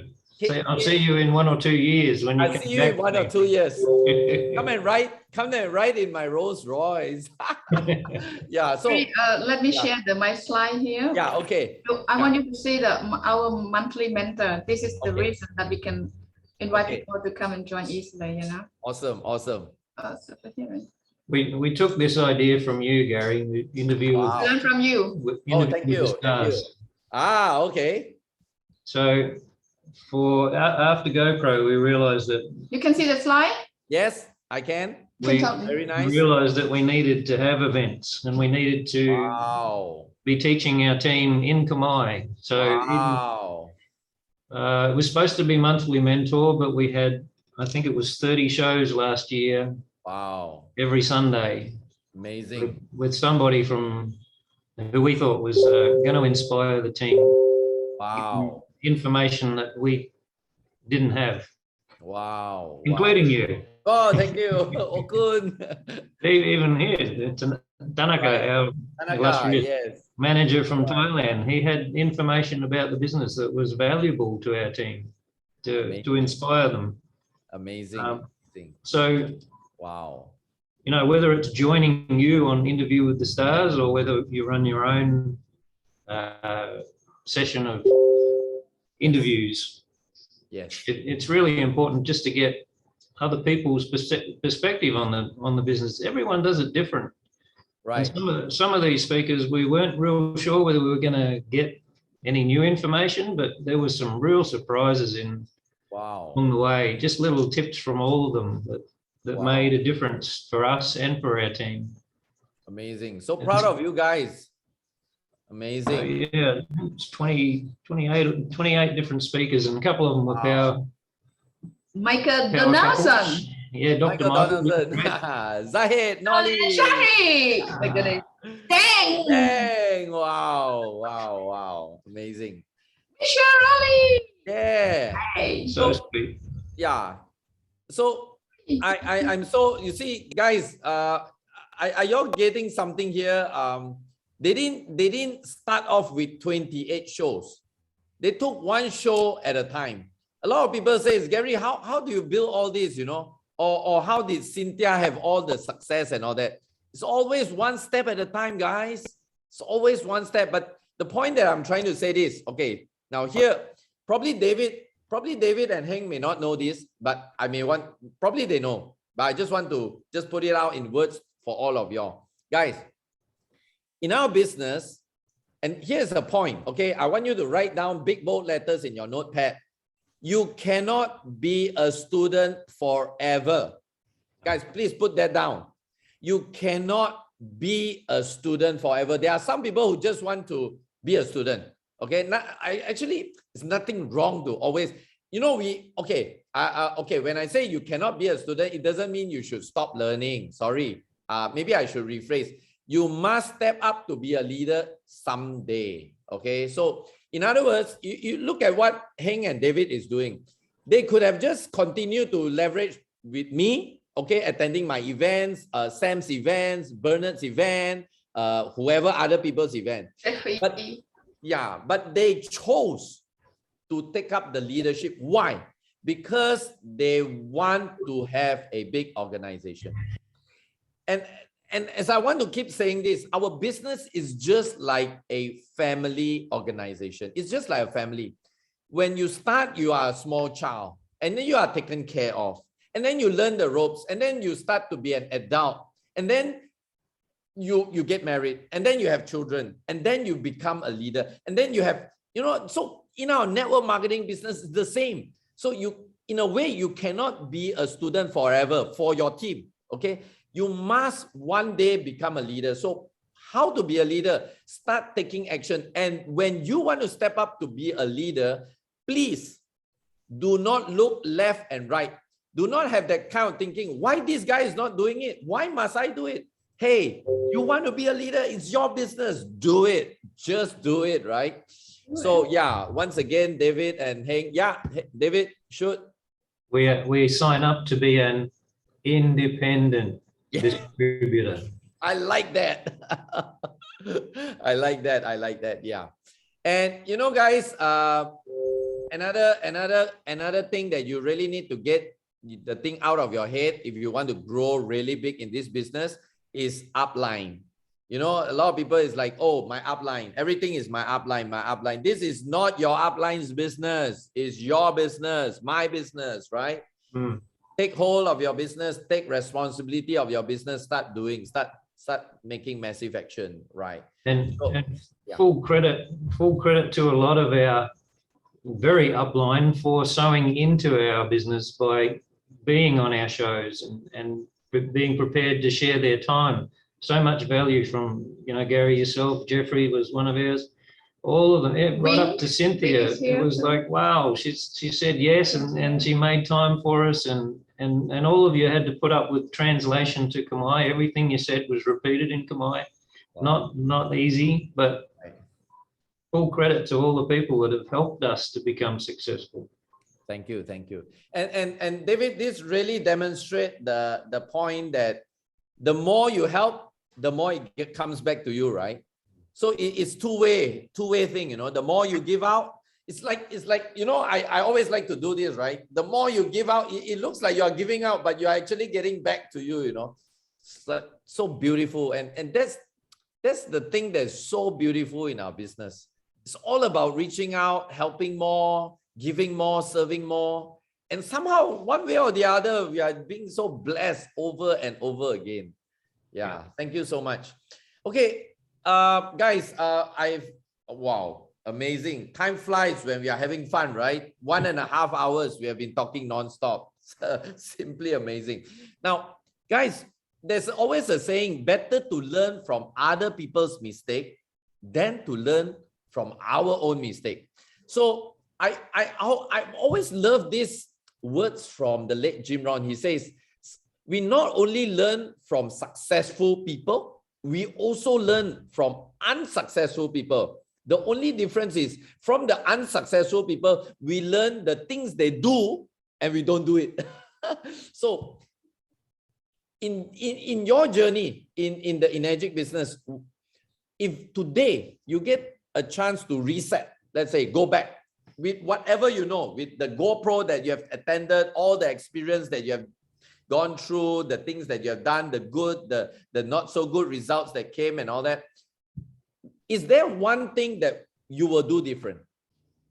see you in 1 or 2 years. When I'll see you in 1 or 2 years. Come and ride in my Rolls Royce. Yeah. So let me share my slide here. Yeah. Okay. So I want you to see our monthly mentor. This is the reason that we can invite people to come and join easily. You know. Awesome. We took this idea from you, Gary. The interview. Wow. Learn from you. Thank you. Okay. So after GoPro, we realized that you can see the slide. Yes, I can. Very nice. We realized that we needed to have events, and we needed to be teaching our team in Khmer. So it was supposed to be monthly mentor, but we had, I think it was 30 shows last year. Wow. Every Sunday. Amazing. With somebody from who we thought was going to inspire the team. Wow. Information that we didn't have, Wow. including you. Oh, thank you. Okun. Even here, it's Tanaka, Right. our Tanaka, illustrious yes. manager from Thailand. He had information about the business that was valuable to our team to inspire them. Amazing. Amazing. So, Wow. you know, whether it's joining you on Interview with the Stars or whether you run your own session of interviews, Yes. it's really important just to get other people's perspective on the business. Everyone does it different. Right. And some of these speakers, we weren't real sure whether we were going to get any new information, but there was some real surprises along the way. Just little tips from all of them that made a difference for us and for our team. Amazing. So proud of you guys. Amazing. Yeah, it's 28 different speakers, and a couple of them were power. Michael Power Donaldson. couples. Yeah, Dr. Michael Michael. Donaldson. Zahid, Nolly. Shari. My goodness. Dang. Dang. Wow. Wow. Wow. Amazing. Michelle Raleigh. Yeah. Hey. So sweet. Yeah. So I'm so, you see, guys, are y'all getting something here? They didn't start off with 28 shows. They took one show at a time. A lot of people say, Gary, how do you build all this, you know? Or how did Cynthia have all the success and all that? It's always one step at a time, guys. It's always one step. But the point that I'm trying to say is, okay, now here, probably David and Heng may not know this, but I may want, probably they know, but I just want to just put it out in words for all of y'all. Guys, in our business, and here's the point, okay? I want you to write down big bold letters in your notepad. You cannot be a student forever. Guys, please put that down. You cannot be a student forever. There are some people who just want to be a student. Okay, actually, there's nothing wrong to always, you know, okay, when I say you cannot be a student, it doesn't mean you should stop learning. Sorry, maybe I should rephrase. You must step up to be a leader someday. Okay, so in other words, you look at what Heng and David is doing. They could have just continued to leverage with me, okay, attending my events, Sam's events, Bernard's event, whoever other people's event. But yeah, but they chose to take up the leadership. Why? Because they want to have a big organization. And as I want to keep saying this, our business is just like a family organization. It's just like a family. When you start, you are a small child, and then you are taken care of, and then you learn the ropes, and then you start to be an adult, and then you get married, and then you have children, and then you become a leader, and then you have, you know, so in our network marketing business, it's the same. So you, in a way, you cannot be a student forever for your team, okay? You must one day become a leader. So how to be a leader? Start taking action. And when you want to step up to be a leader, please do not look left and right. Do not have that kind of thinking, why this guy is not doing it? Why must I do it? Hey, you want to be a leader? It's your business. Do it. Just do it, right? So yeah, once again, David and Heng. Yeah, David, should. We sign up to be an independent distributor. I like that. I like that. I like that. Yeah. And you know, guys, another thing that you really need to get the thing out of your head if you want to grow really big in this business is upline. You know, a lot of people is like, oh, my upline, everything is my upline, my upline. This is not your upline's business. It's your business, my business, right? Mm. Take hold of your business, take responsibility of your business, start making massive action, right? And full credit to a lot of our very upline for sewing into our business by being on our shows and being prepared to share their time. So much value from, you know, Gary, yourself, Jeffrey was one of ours. All of them, right up to Cynthia. It was like, wow, she said yes, and she made time for us, and all of you had to put up with translation to Khmer. Everything you said was repeated in Khmer. Not easy, but Right. full credit to all the people that have helped us to become successful. Thank you, thank you. And David, this really demonstrate the point that the more you help, the more it comes back to you, right? So it's two-way thing, you know. The more you give out, it's like you know, I always like to do this, right? The more you give out, it looks like you're giving out, but you're actually getting back to you, you know. It's like so beautiful, and that's the thing that's so beautiful in our business. It's all about reaching out, helping more, giving more, serving more. And somehow, one way or the other, we are being so blessed over and over again. Yeah, thank you so much. Okay, guys, wow, amazing. Time flies when we are having fun, right? 1.5 hours, we have been talking nonstop. Simply amazing. Now, guys, there's always a saying, better to learn from other people's mistake than to learn from our own mistake. So I always love these words from the late Jim Rohn. He says, we not only learn from successful people, we also learn from unsuccessful people. The only difference is from the unsuccessful people, we learn the things they do and we don't do it. So in your journey in the Enagic business, if today you get a chance to reset, let's say go back with whatever you know, with the GoPro that you have attended, all the experience that you have gone through, the things that you have done, the good, the not so good results that came and all that, is there one thing that you will do different?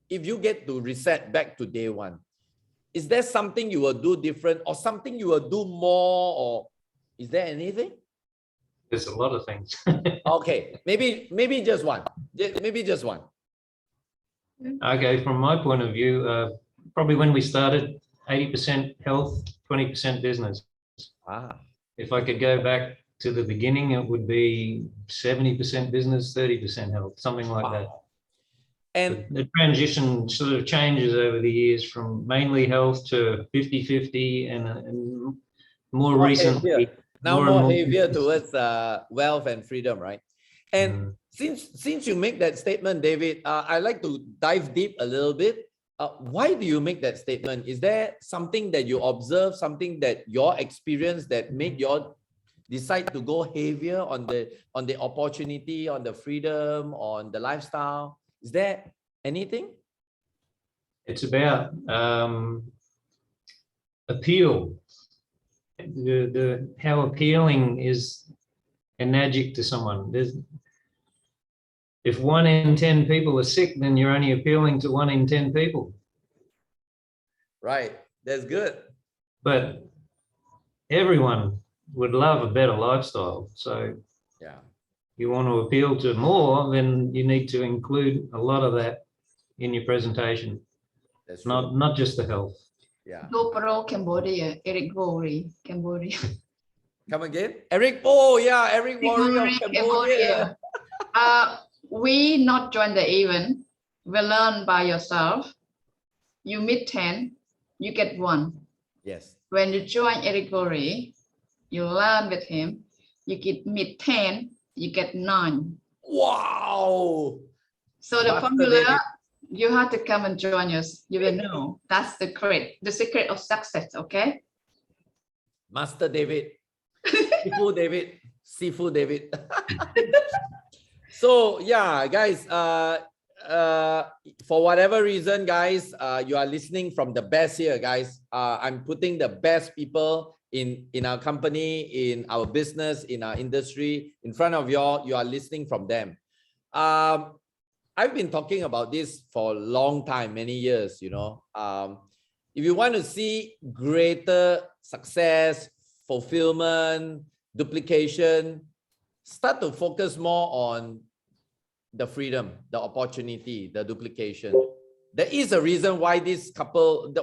If you get to reset back to day one, is there something you will do different or something you will do more, or is there anything? There's a lot of things. Okay, maybe just one. Maybe just one. Okay, from my point of view, probably when we started, 80% health, 20% business. Ah. If I could go back to the beginning, it would be 70% business, 30% health, something like that. And the transition sort of changes over the years from mainly health to 50-50 and more recently. Heavier. Now more heavier towards wealth and freedom, right? And since you make that statement, David, I'd like to dive deep a little bit. Why do you make that statement? Is there something that you observe, something that your experience that made you decide to go heavier on the opportunity, on the freedom, on the lifestyle? Is there anything? It's about appeal. How appealing is Enagic to someone. If 1 in 10 people are sick, then you're only appealing to 1 in 10 people. Right, that's good. But everyone would love a better lifestyle. So yeah, you want to appeal to more, then you need to include a lot of that in your presentation. That's not just the health. Yeah. GoPro Cambodia, Eric Worry, Cambodia. Come again? Eric, oh yeah, Eric Worry of Cambodia. We not join the event. We learn by yourself. You meet 10, you get 1. Yes. When you join Eric Worry, you learn with him. You meet 10, you get 9. Wow. So the Master formula, David. you have to come and join us. You will know. That's the secret of success, okay? Master David. Seafood David. Seafood David. So yeah, guys, for whatever reason, guys, you are listening from the best here, guys. I'm putting the best people in our company, in our business, in our industry, in front of y'all. You are listening from them. I've been talking about this for a long time, many years, you know. If you want to see greater success, fulfillment, duplication, start to focus more on the freedom, the opportunity, the duplication. There is a reason why this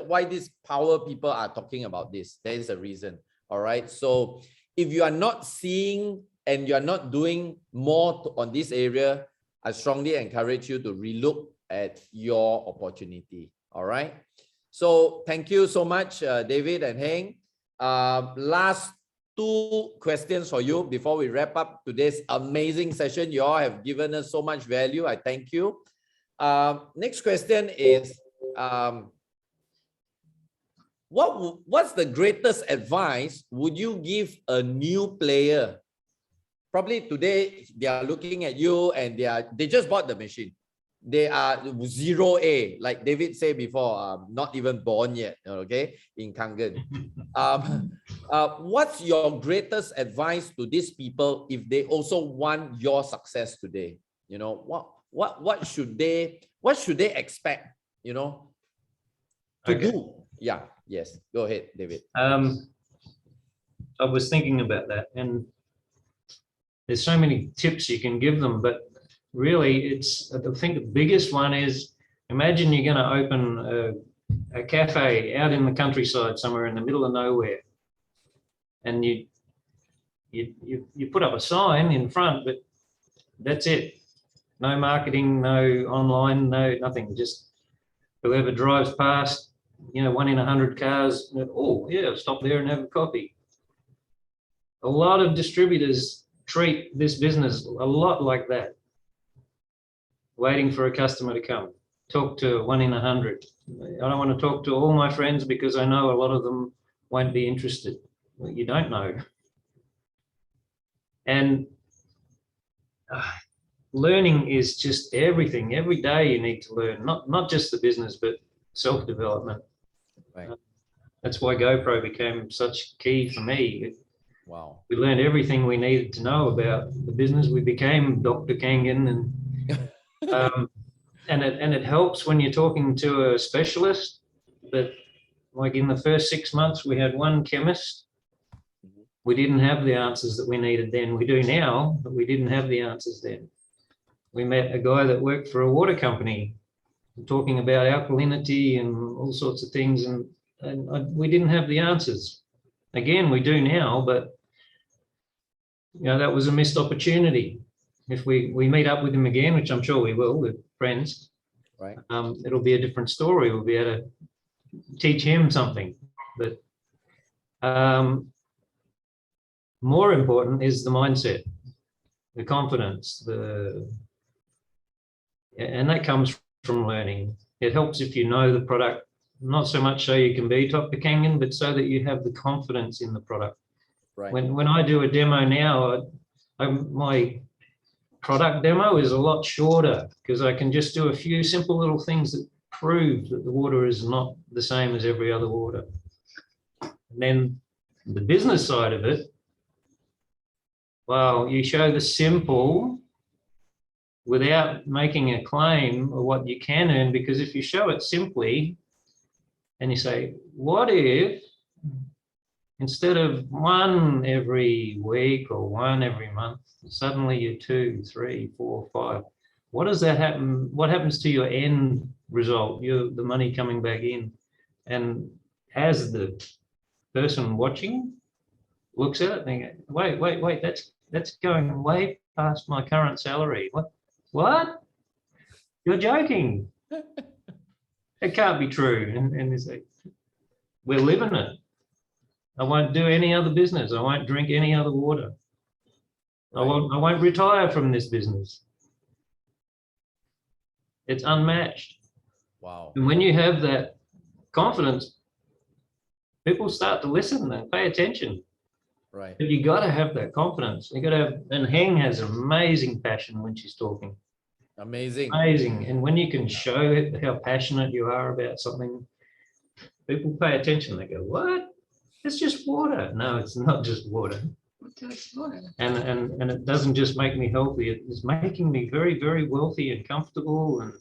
why these power people are talking about this. There is a reason. All right. So if you are not seeing and you are not doing more on this area, I strongly encourage you to relook at your opportunity. All right. So thank you so much, David and Heng. Last two questions for you before we wrap up today's amazing session. You all have given us so much value. I thank you. Next question is, what's the greatest advice would you give a new player? Probably today they are looking at you and they just bought the machine. They are 0A, like David said before, not even born yet, okay, in Kangen. What's your greatest advice to these people if they also want your success today? You know, what should they expect, you know, to do? Yeah, yes. Go ahead, David. I was thinking about that, and there's so many tips you can give them, but really I think the biggest one is, imagine you're going to open a cafe out in the countryside somewhere in the middle of nowhere, and you put up a sign in front, but that's it. No marketing, no online, no nothing. Just whoever drives past, you know, 1 in 100 cars, oh yeah, stop there and have a coffee. A lot of distributors treat this business a lot like that, waiting for a customer to come. Talk to 1 in 100. I don't want to talk to all my friends because I know a lot of them won't be interested. Well, you don't know. And learning is just everything. Every day you need to learn, not just the business, but self-development. Right. That's why GoPro became such key for me. Wow. We learned everything we needed to know about the business. We became Dr. Kangen, and it helps when you're talking to a specialist. But like in the first 6 months, we had one chemist. We didn't have the answers that we needed then. We do now, but we didn't have the answers then. We met a guy that worked for a water company, talking about alkalinity and all sorts of things, and we didn't have the answers. Again, we do now, but you know, that was a missed opportunity. If we meet up with him again, which I'm sure we will, with friends, right? It'll be a different story. We'll be able to teach him something. But more important is the mindset, the confidence, and that comes from learning. It helps if you know the product, not so much so you can be Dr. Kangen, but so that you have the confidence in the product. Right. When I do a demo now, my product demo is a lot shorter because I can just do a few simple little things that prove that the water is not the same as every other water. And then the business side of it, well, you show the simple without making a claim of what you can earn, because if you show it simply and you say, what if instead of 1 every week or 1 every month, suddenly you're 2, 3, 4, 5. What does that happen? What happens to your end result? The money coming back in. And as the person watching looks at it, thinking, wait, that's going way past my current salary. What? You're joking. It can't be true. And they say, we're living it. I won't do any other business. I won't drink any other water. Right. I won't retire from this business. It's unmatched. Wow. And when you have that confidence, people start to listen and pay attention. Right. But you got to have that confidence. You got to have, and Heng has amazing passion when she's talking. Amazing. Amazing. And when you can show how passionate you are about something, people pay attention. They go, what? It's just water. No, it's not just water. And it doesn't just make me healthy. It's making me very, very wealthy and comfortable. And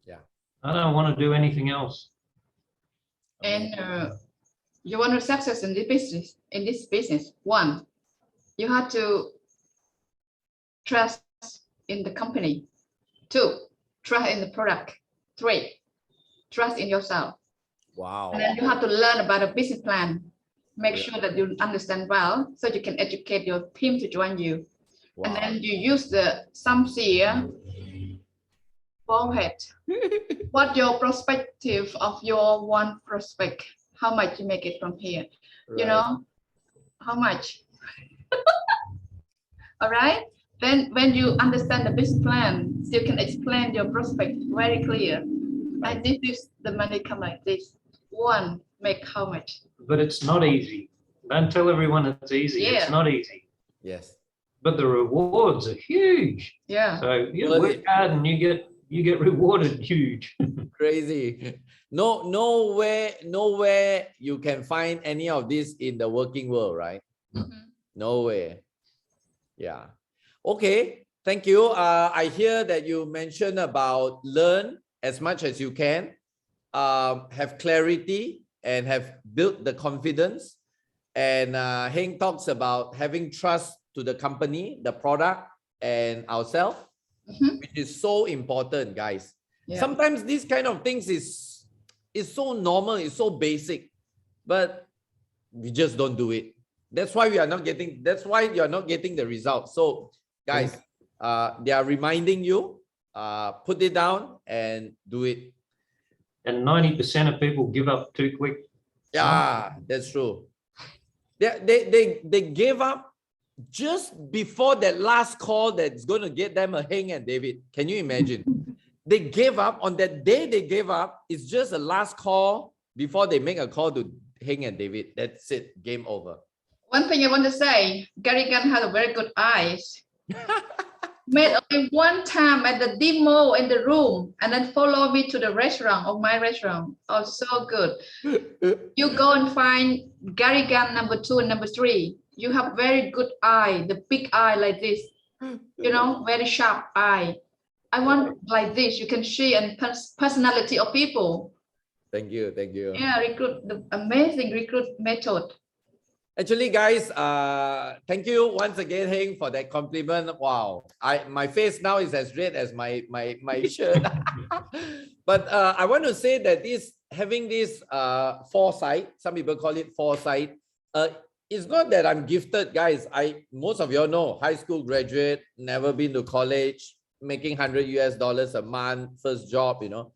yeah, I don't want to do anything else. And you want to success in this business. 1, you have to trust in the company. 2, trust in the product. 3, trust in yourself. Wow. And then you have to learn about a business plan. Make sure that you understand well, so you can educate your team to join you. Wow. And then you use the sincere forehead. What your perspective of your one prospect? How much you make it from here? Right. You know, how much? All right. Then when you understand the business plan, you can explain your prospect very clear. And this is the money come like this. One, make how much? But it's not easy. Don't tell everyone it's easy. Yeah. It's not easy. Yes. But the rewards are huge. Yeah. So you Well, work hard and you get rewarded huge. Crazy. Nowhere you can find any of this in the working world, right? Mhm. Nowhere. Yeah. Okay. Thank you. I hear that you mentioned about learn as much as you can, have clarity and have built the confidence. And Heng talks about having trust to the company, the product, and ourselves, Mhm. which is so important, guys. Yeah. Sometimes these kind of things is so normal, it's so basic, but we just don't do it. That's why you're not getting the results. So guys, they are reminding you, put it down and do it. And 90% of people give up too quick. Yeah, that's true. They gave up just before that last call that's going to get them a Heng and David. Can you imagine? They gave up on that day. They gave up. It's just the last call before they make a call to Heng and David. That's it. Game over. One thing I want to say, Gary Gunn has a very good eyes. Made only one time at the demo in the room and then follow me to the restaurant of my restaurant. Oh, so good. You go and find Gary Gunn number 2 and number 3. You have very good eye, the big eye like this, you know, very sharp eye. I want like this. You can see and personality of people. Thank you. Thank you. Yeah, recruit, the amazing recruit method. Actually, guys, thank you once again, Heng, for that compliment. Wow, my face now is as red as my shirt. But I want to say that having this foresight, some people call it foresight. It's not that I'm gifted, guys. Most of you all know, high school graduate, never been to college, making $100 a month, first job. You know,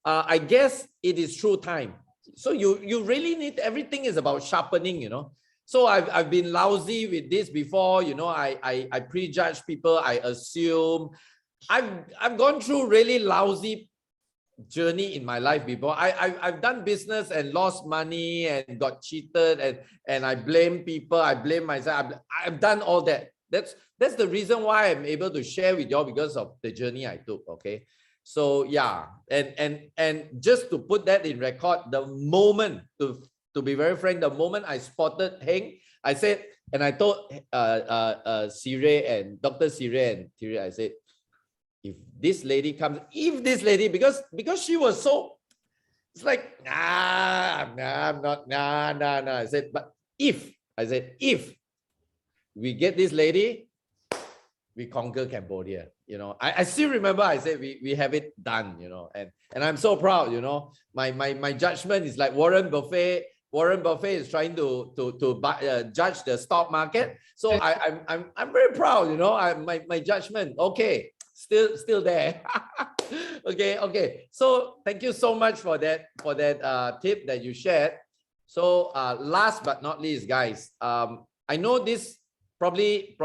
I guess it is through time. So you really need, everything is about sharpening. You know. So I've been lousy with this before, you know. I prejudge people. I assume I've gone through really lousy journey in my life before. I've done business and lost money and got cheated and I blame people. I blame myself. I've done all that. That's the reason why I'm able to share with y'all, because of the journey I took. Okay, so yeah, and just to put that in record, the moment to be very frank, the moment I spotted Heng, I said, and I told Sire and Dr. Sire and Thierry, I said, if this lady comes, because she was so, it's like, I'm not, nah. I said, but if we get this lady, we conquer Cambodia. You know, I still remember I said we have it done, you know, and I'm so proud, you know. My judgment is like Warren Buffett. Warren Buffett is trying to judge the stock market. So I'm very proud, you know. My judgment, okay, still there. okay. So thank you so much for that tip that you shared. So last but not least, guys, I know this probably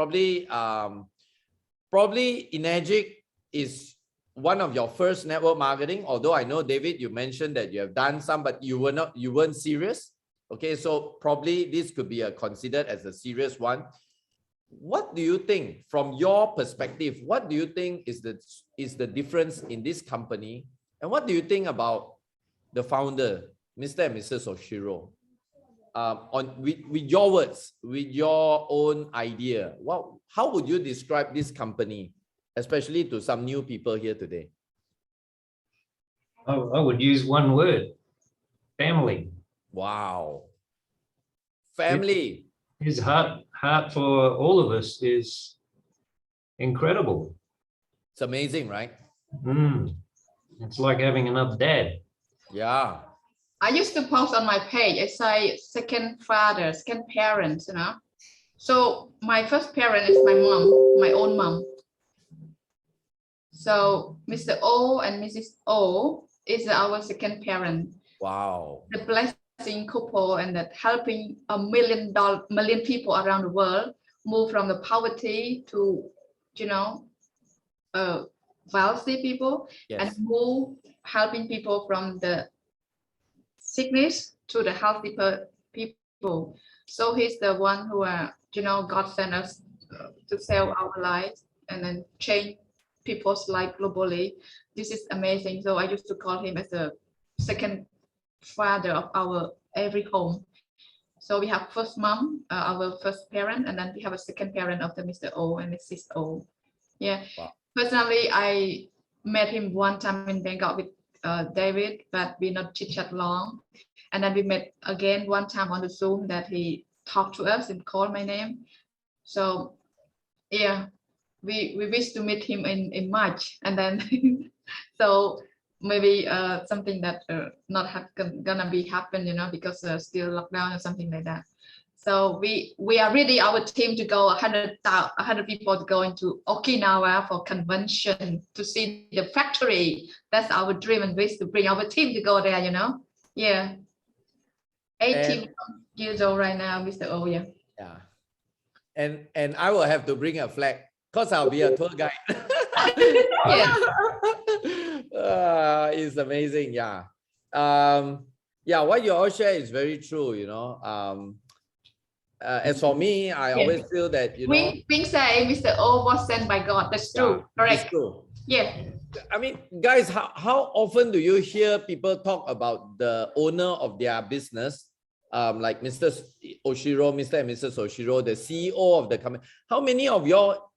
Enagic is one of your first network marketing. Although I know, David, you mentioned that you have done some, but you weren't serious. Okay, so probably this could be considered as a serious one. What do you think, from your perspective, what do you think is the difference in this company? And what do you think about the founder, Mr. and Mrs. Oshiro? With your words, with your own idea, how would you describe this company, especially to some new people here today? I would use one word: family. Wow. Family. His heart for all of us is incredible. It's amazing, right? It's like having another dad. Yeah. I used to post on my page, I say second father, second parents, you know. So my first parent is my mom, my own mom. So Mr. O and Mrs. O is our second parent. Wow. The blessing couple and that helping a million people around the world move from the poverty to, you know, wealthy people, Yes. and move helping people from the sickness to the healthy people. So he's the one who, you know, God sent us to save our lives and then change people's life globally. This is amazing. So I used to call him as the second father of our every home. So we have first mom, our first parent, and then we have a second parent of the Mr. O and Mrs. O. Yeah. Wow. Personally, I met him one time in Bangkok with David, but we not chit chat long. And then we met again one time on the Zoom that he talked to us and called my name. So yeah, we wish to meet him in March, and then so maybe something that gonna be happen, you know, because still lockdown or something like that. So we are ready, our team, to go 100 people to go into Okinawa for convention to see the factory. That's our dream and wish, to bring our team to go there, you know. Yeah. 18 years old right now, Mr. O. Yeah. Yeah. And I will have to bring a flag because I'll be a tour guide. Yeah. It's amazing. Yeah. Yeah, what you all share is very true, you know. As for me, I always feel that, you know, We say Mr. O was sent by God. That's true. Correct. it's true. Yeah. I mean, guys, how often do you hear people talk about the owner of their business, like Mr. Oshiro, Mr. and Mrs. Oshiro, the CEO of the company? How many of y'all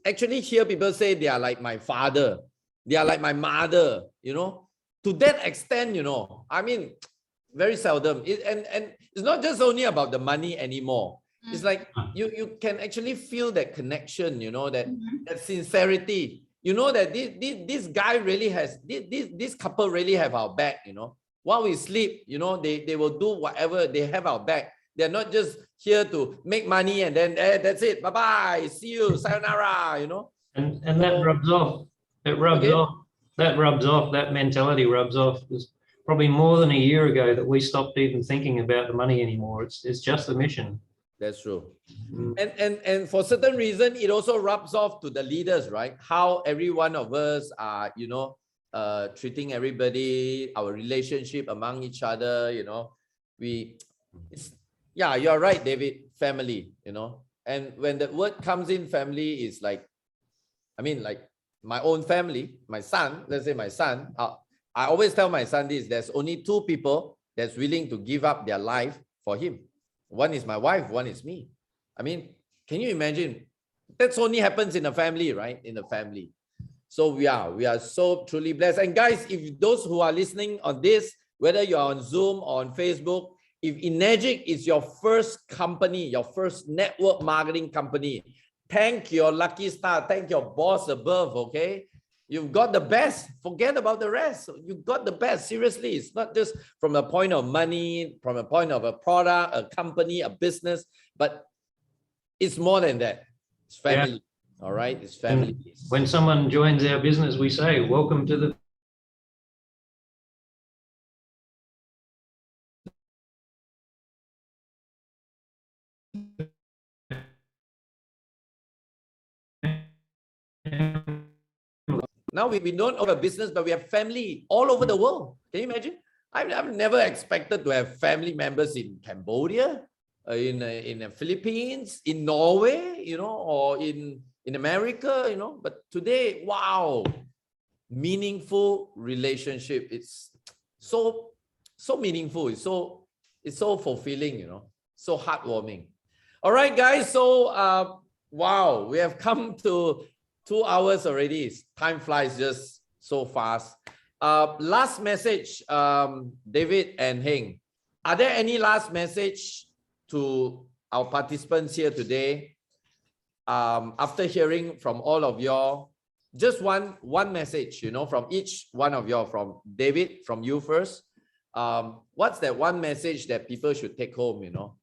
actually hear people say they are like my father, they are like my mother, you know? To that extent, you know, I mean, very seldom. And it's not just only about the money anymore. It's like you can actually feel that connection, you know, that sincerity. You know that this guy really has, this couple really have our back, you know. While we sleep, you know, they will do whatever, they have our back. They're not just here to make money and then that's it. Bye-bye. See you. Sayonara, you know. And that rubs off. It rubs off. That rubs off. That mentality rubs off. It's probably more than a year ago that we stopped even thinking about the money anymore. It's just the mission. That's true. And for certain reason, it also rubs off to the leaders, right? How every one of us are, you know, treating everybody, our relationship among each other, you know. Yeah, you're right, David. Family, you know. And when the word comes in, family is like, I mean, like my own family, my son, let's say my son, I always tell my son this: there's only two people that's willing to give up their life for him. One is my wife, one is me. I mean, can you imagine? That's only happens in a family, right? In a family. So we are so truly blessed. And guys, if those who are listening on this, whether you're on Zoom or on Facebook, if Enagic is your first company, your first network marketing company, thank your lucky star, thank your boss above, okay? You've got the best. Forget about the rest. You've got the best. Seriously, it's not just from the point of money, from a point of a product, a company, a business, but it's more than that. It's family. Yeah. All right, it's family. And when someone joins our business, we say, "Welcome to the." Now we don't own a business, but we have family all over the world. Can you imagine? I've never expected to have family members in Cambodia, in the Philippines, in Norway, you know, or in America, you know. But today, wow, meaningful relationship. It's so meaningful. It's so fulfilling, you know, so heartwarming. All right, guys. So wow, we have come to 2 hours already. Time flies just so fast. Last message, David and Heng. Are there any last message to our participants here today? After hearing from all of y'all, just one message, you know, from each one of y'all. From David, from you first. What's that one message that people should take home? You know,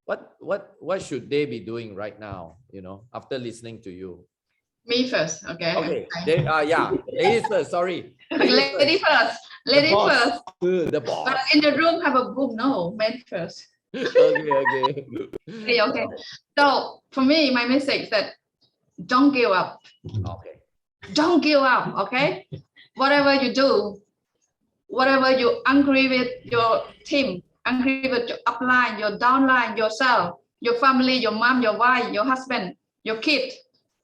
what should they be doing right now? You know, after listening to you. Me first, okay. Okay. Yeah, ladies first. Sorry. Lady first. Lady boss. first. The But boss. in the room have a book. No, men first. Okay. Okay. So for me, my message is that don't give up. Okay. Don't give up. Okay. Whatever you do, whatever you angry with your team, angry with your upline, your downline, yourself, your family, your mom, your wife, your husband, your kid,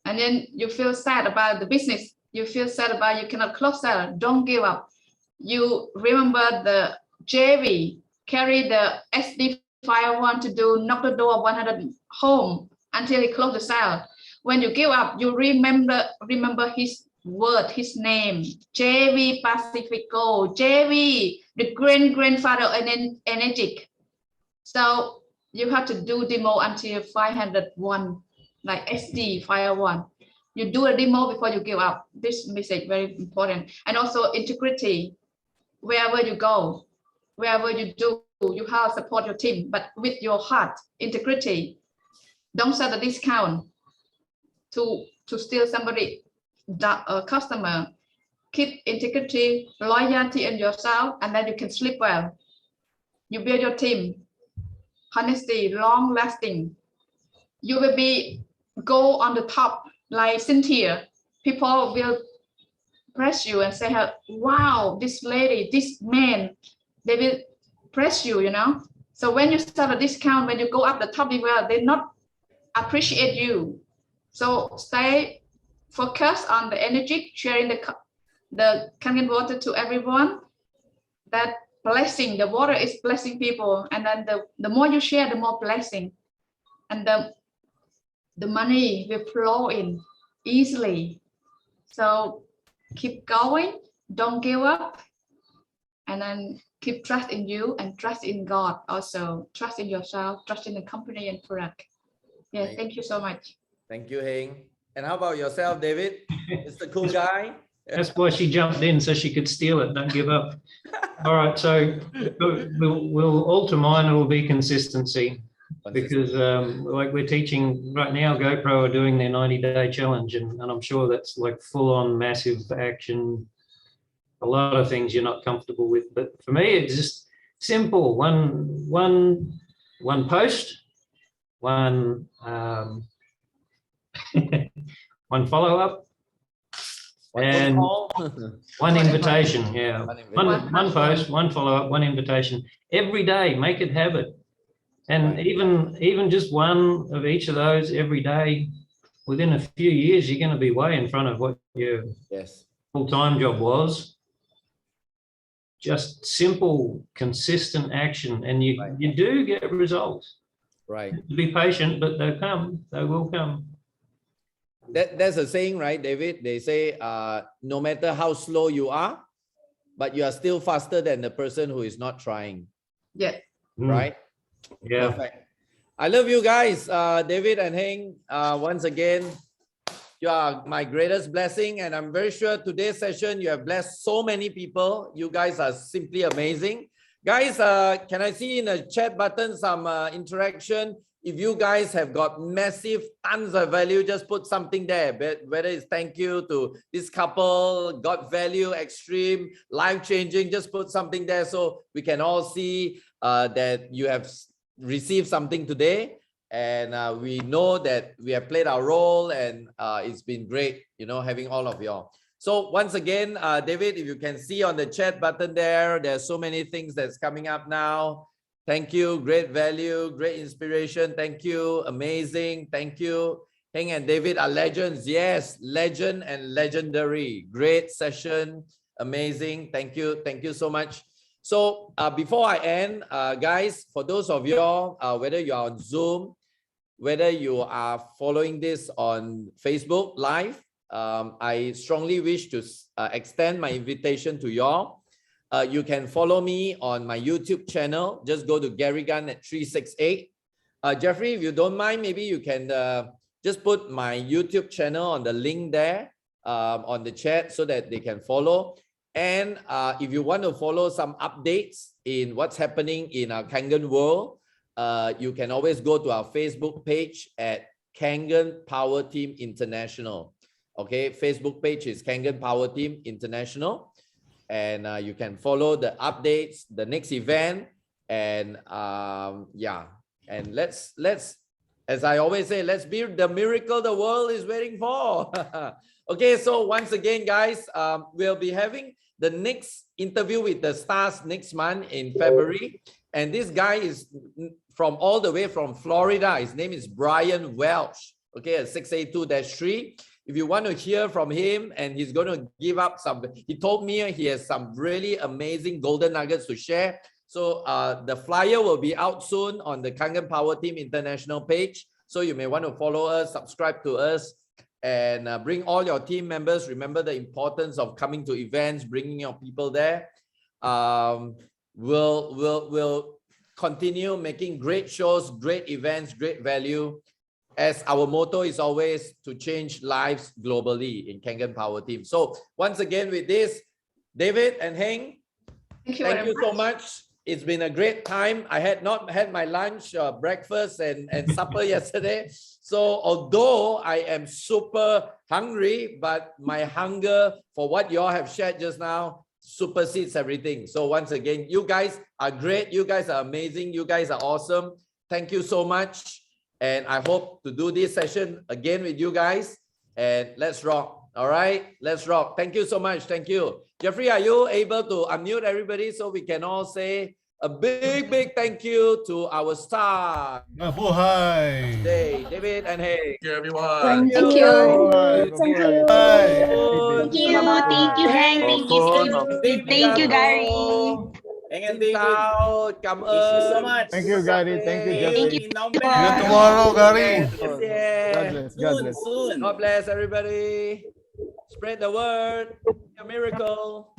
and then you feel sad about the business. You feel sad about you cannot close sale. Don't give up. You remember the JV carry the SD file one to do knock the door 100 home until he closed the sale. When you give up, you remember his word, his name, JV Pacifico, JV, the grandfather of Enagic. So you have to do demo until 501, like SD file one. You do a demo before you give up. This message very important. And also integrity. Wherever you go, wherever you do, you have support your team, but with your heart, integrity. Don't sell the discount to steal somebody, customer. Keep integrity, loyalty in yourself, and then you can sleep well. You build your team, honesty, long lasting. You will go on the top like Cynthia. People will press you and say, wow, this lady, this man, they will press you, you know. So when you start a discount, when you go up the top, they not appreciate you. So stay focused on the energy, sharing the Kangen water to everyone. That blessing, the water is blessing people, and then the more you share, the more blessing, and the money will flow in easily. So keep going, don't give up, and then keep trust in you and trust in God. Also trust in yourself, trust in the company and product. Yeah, thank you so much. Thank you, Heng. And how about yourself, David? Mr. Cool Guy. That's why she jumped in, so she could steal it. Don't give up. All right, so we'll alter mine. It will be consistency, because like we're teaching right now, GoPro are doing their 90-day challenge, and I'm sure that's like full-on massive action. A lot of things you're not comfortable with, but for me, it's just simple. One post, one one follow-up, and one invitation. Yeah, one post, one follow-up, one invitation every day. Make it habit, and even just one of each of those every day. Within a few years, you're going to be way in front of what your full-time job was. Just simple, consistent action, and you do get results. Right. Be patient, but they'll come. They will come. There's a saying, right, David? They say, no matter how slow you are, but you are still faster than the person who is not trying. Yeah. Right? Yeah. Perfect. I love you guys, David and Heng. Once again, you are my greatest blessing, and I'm very sure today's session you have blessed so many people. You guys are simply amazing. Guys, can I see in the chat button some interaction? If you guys have got massive tons of value, just put something there. Whether it's thank you to this couple, got value, extreme, life-changing, just put something there so we can all see that you have received something today. And we know that we have played our role, and it's been great, you know, having all of y'all. So once again, David, if you can see on the chat button there's so many things that's coming up now. Thank you. Great value, great inspiration. Thank you. Amazing. Thank you. Heng and David are legends. Yes, legend and legendary. Great session. Amazing. Thank you. Thank you so much. So before I end, guys, for those of y'all, whether you're on Zoom, whether you are following this on Facebook Live, I strongly wish to extend my invitation to y'all. You can follow me on my YouTube channel. Just go to Gary Gunn at 368. Jeffrey, if you don't mind, maybe you can just put my YouTube channel on the link there on the chat so that they can follow. And if you want to follow some updates in what's happening in our Kangen World, you can always go to our Facebook page at Kangen Power Team International. Okay, Facebook page is Kangen Power Team International. and you can follow the updates, the next event, and yeah, and let's, as I always say, let's be the miracle the world is waiting for. Okay, so once again, guys, we'll be having the next interview with the stars next month in February. And this guy is from all the way from Florida. His name is Brian Welch. Okay, at 682-3. If you want to hear from him, and he's going to give up some, he told me he has some really amazing golden nuggets to share. So the flyer will be out soon on the Kangen Power Team International page. So you may want to follow us, subscribe to us, and bring all your team members. Remember the importance of coming to events, bringing your people there. We'll continue making great shows, great events, great value, as our motto is always to change lives globally in Kangen Power Team. So once again with this, David and Heng, thank you so much. It's been a great time. I had not had my lunch, breakfast and supper yesterday. So although I am super hungry, but my hunger for what you all have shared just now supersedes everything. So once again, you guys are great. You guys are amazing. You guys are awesome. Thank you so much. And I hope to do this session again with you guys. And let's rock. All right, let's rock. Thank you so much. Thank you. Jeffrey, are you able to unmute everybody so we can all say a big, big thank you to our star today, David and Heng. Thank you, everyone. Thank you. Thank you. Thank you. Thank you, Heng. Thank you, Steve. Thank you, Gary. Heng and David. Cảm ơn. Thank you so much. Thank you, Gary. Thank you, Jeffrey. Thank you. See you tomorrow, Gary. Yes, yes. God bless. God bless. Soon. God bless everybody. Spread the word. A miracle.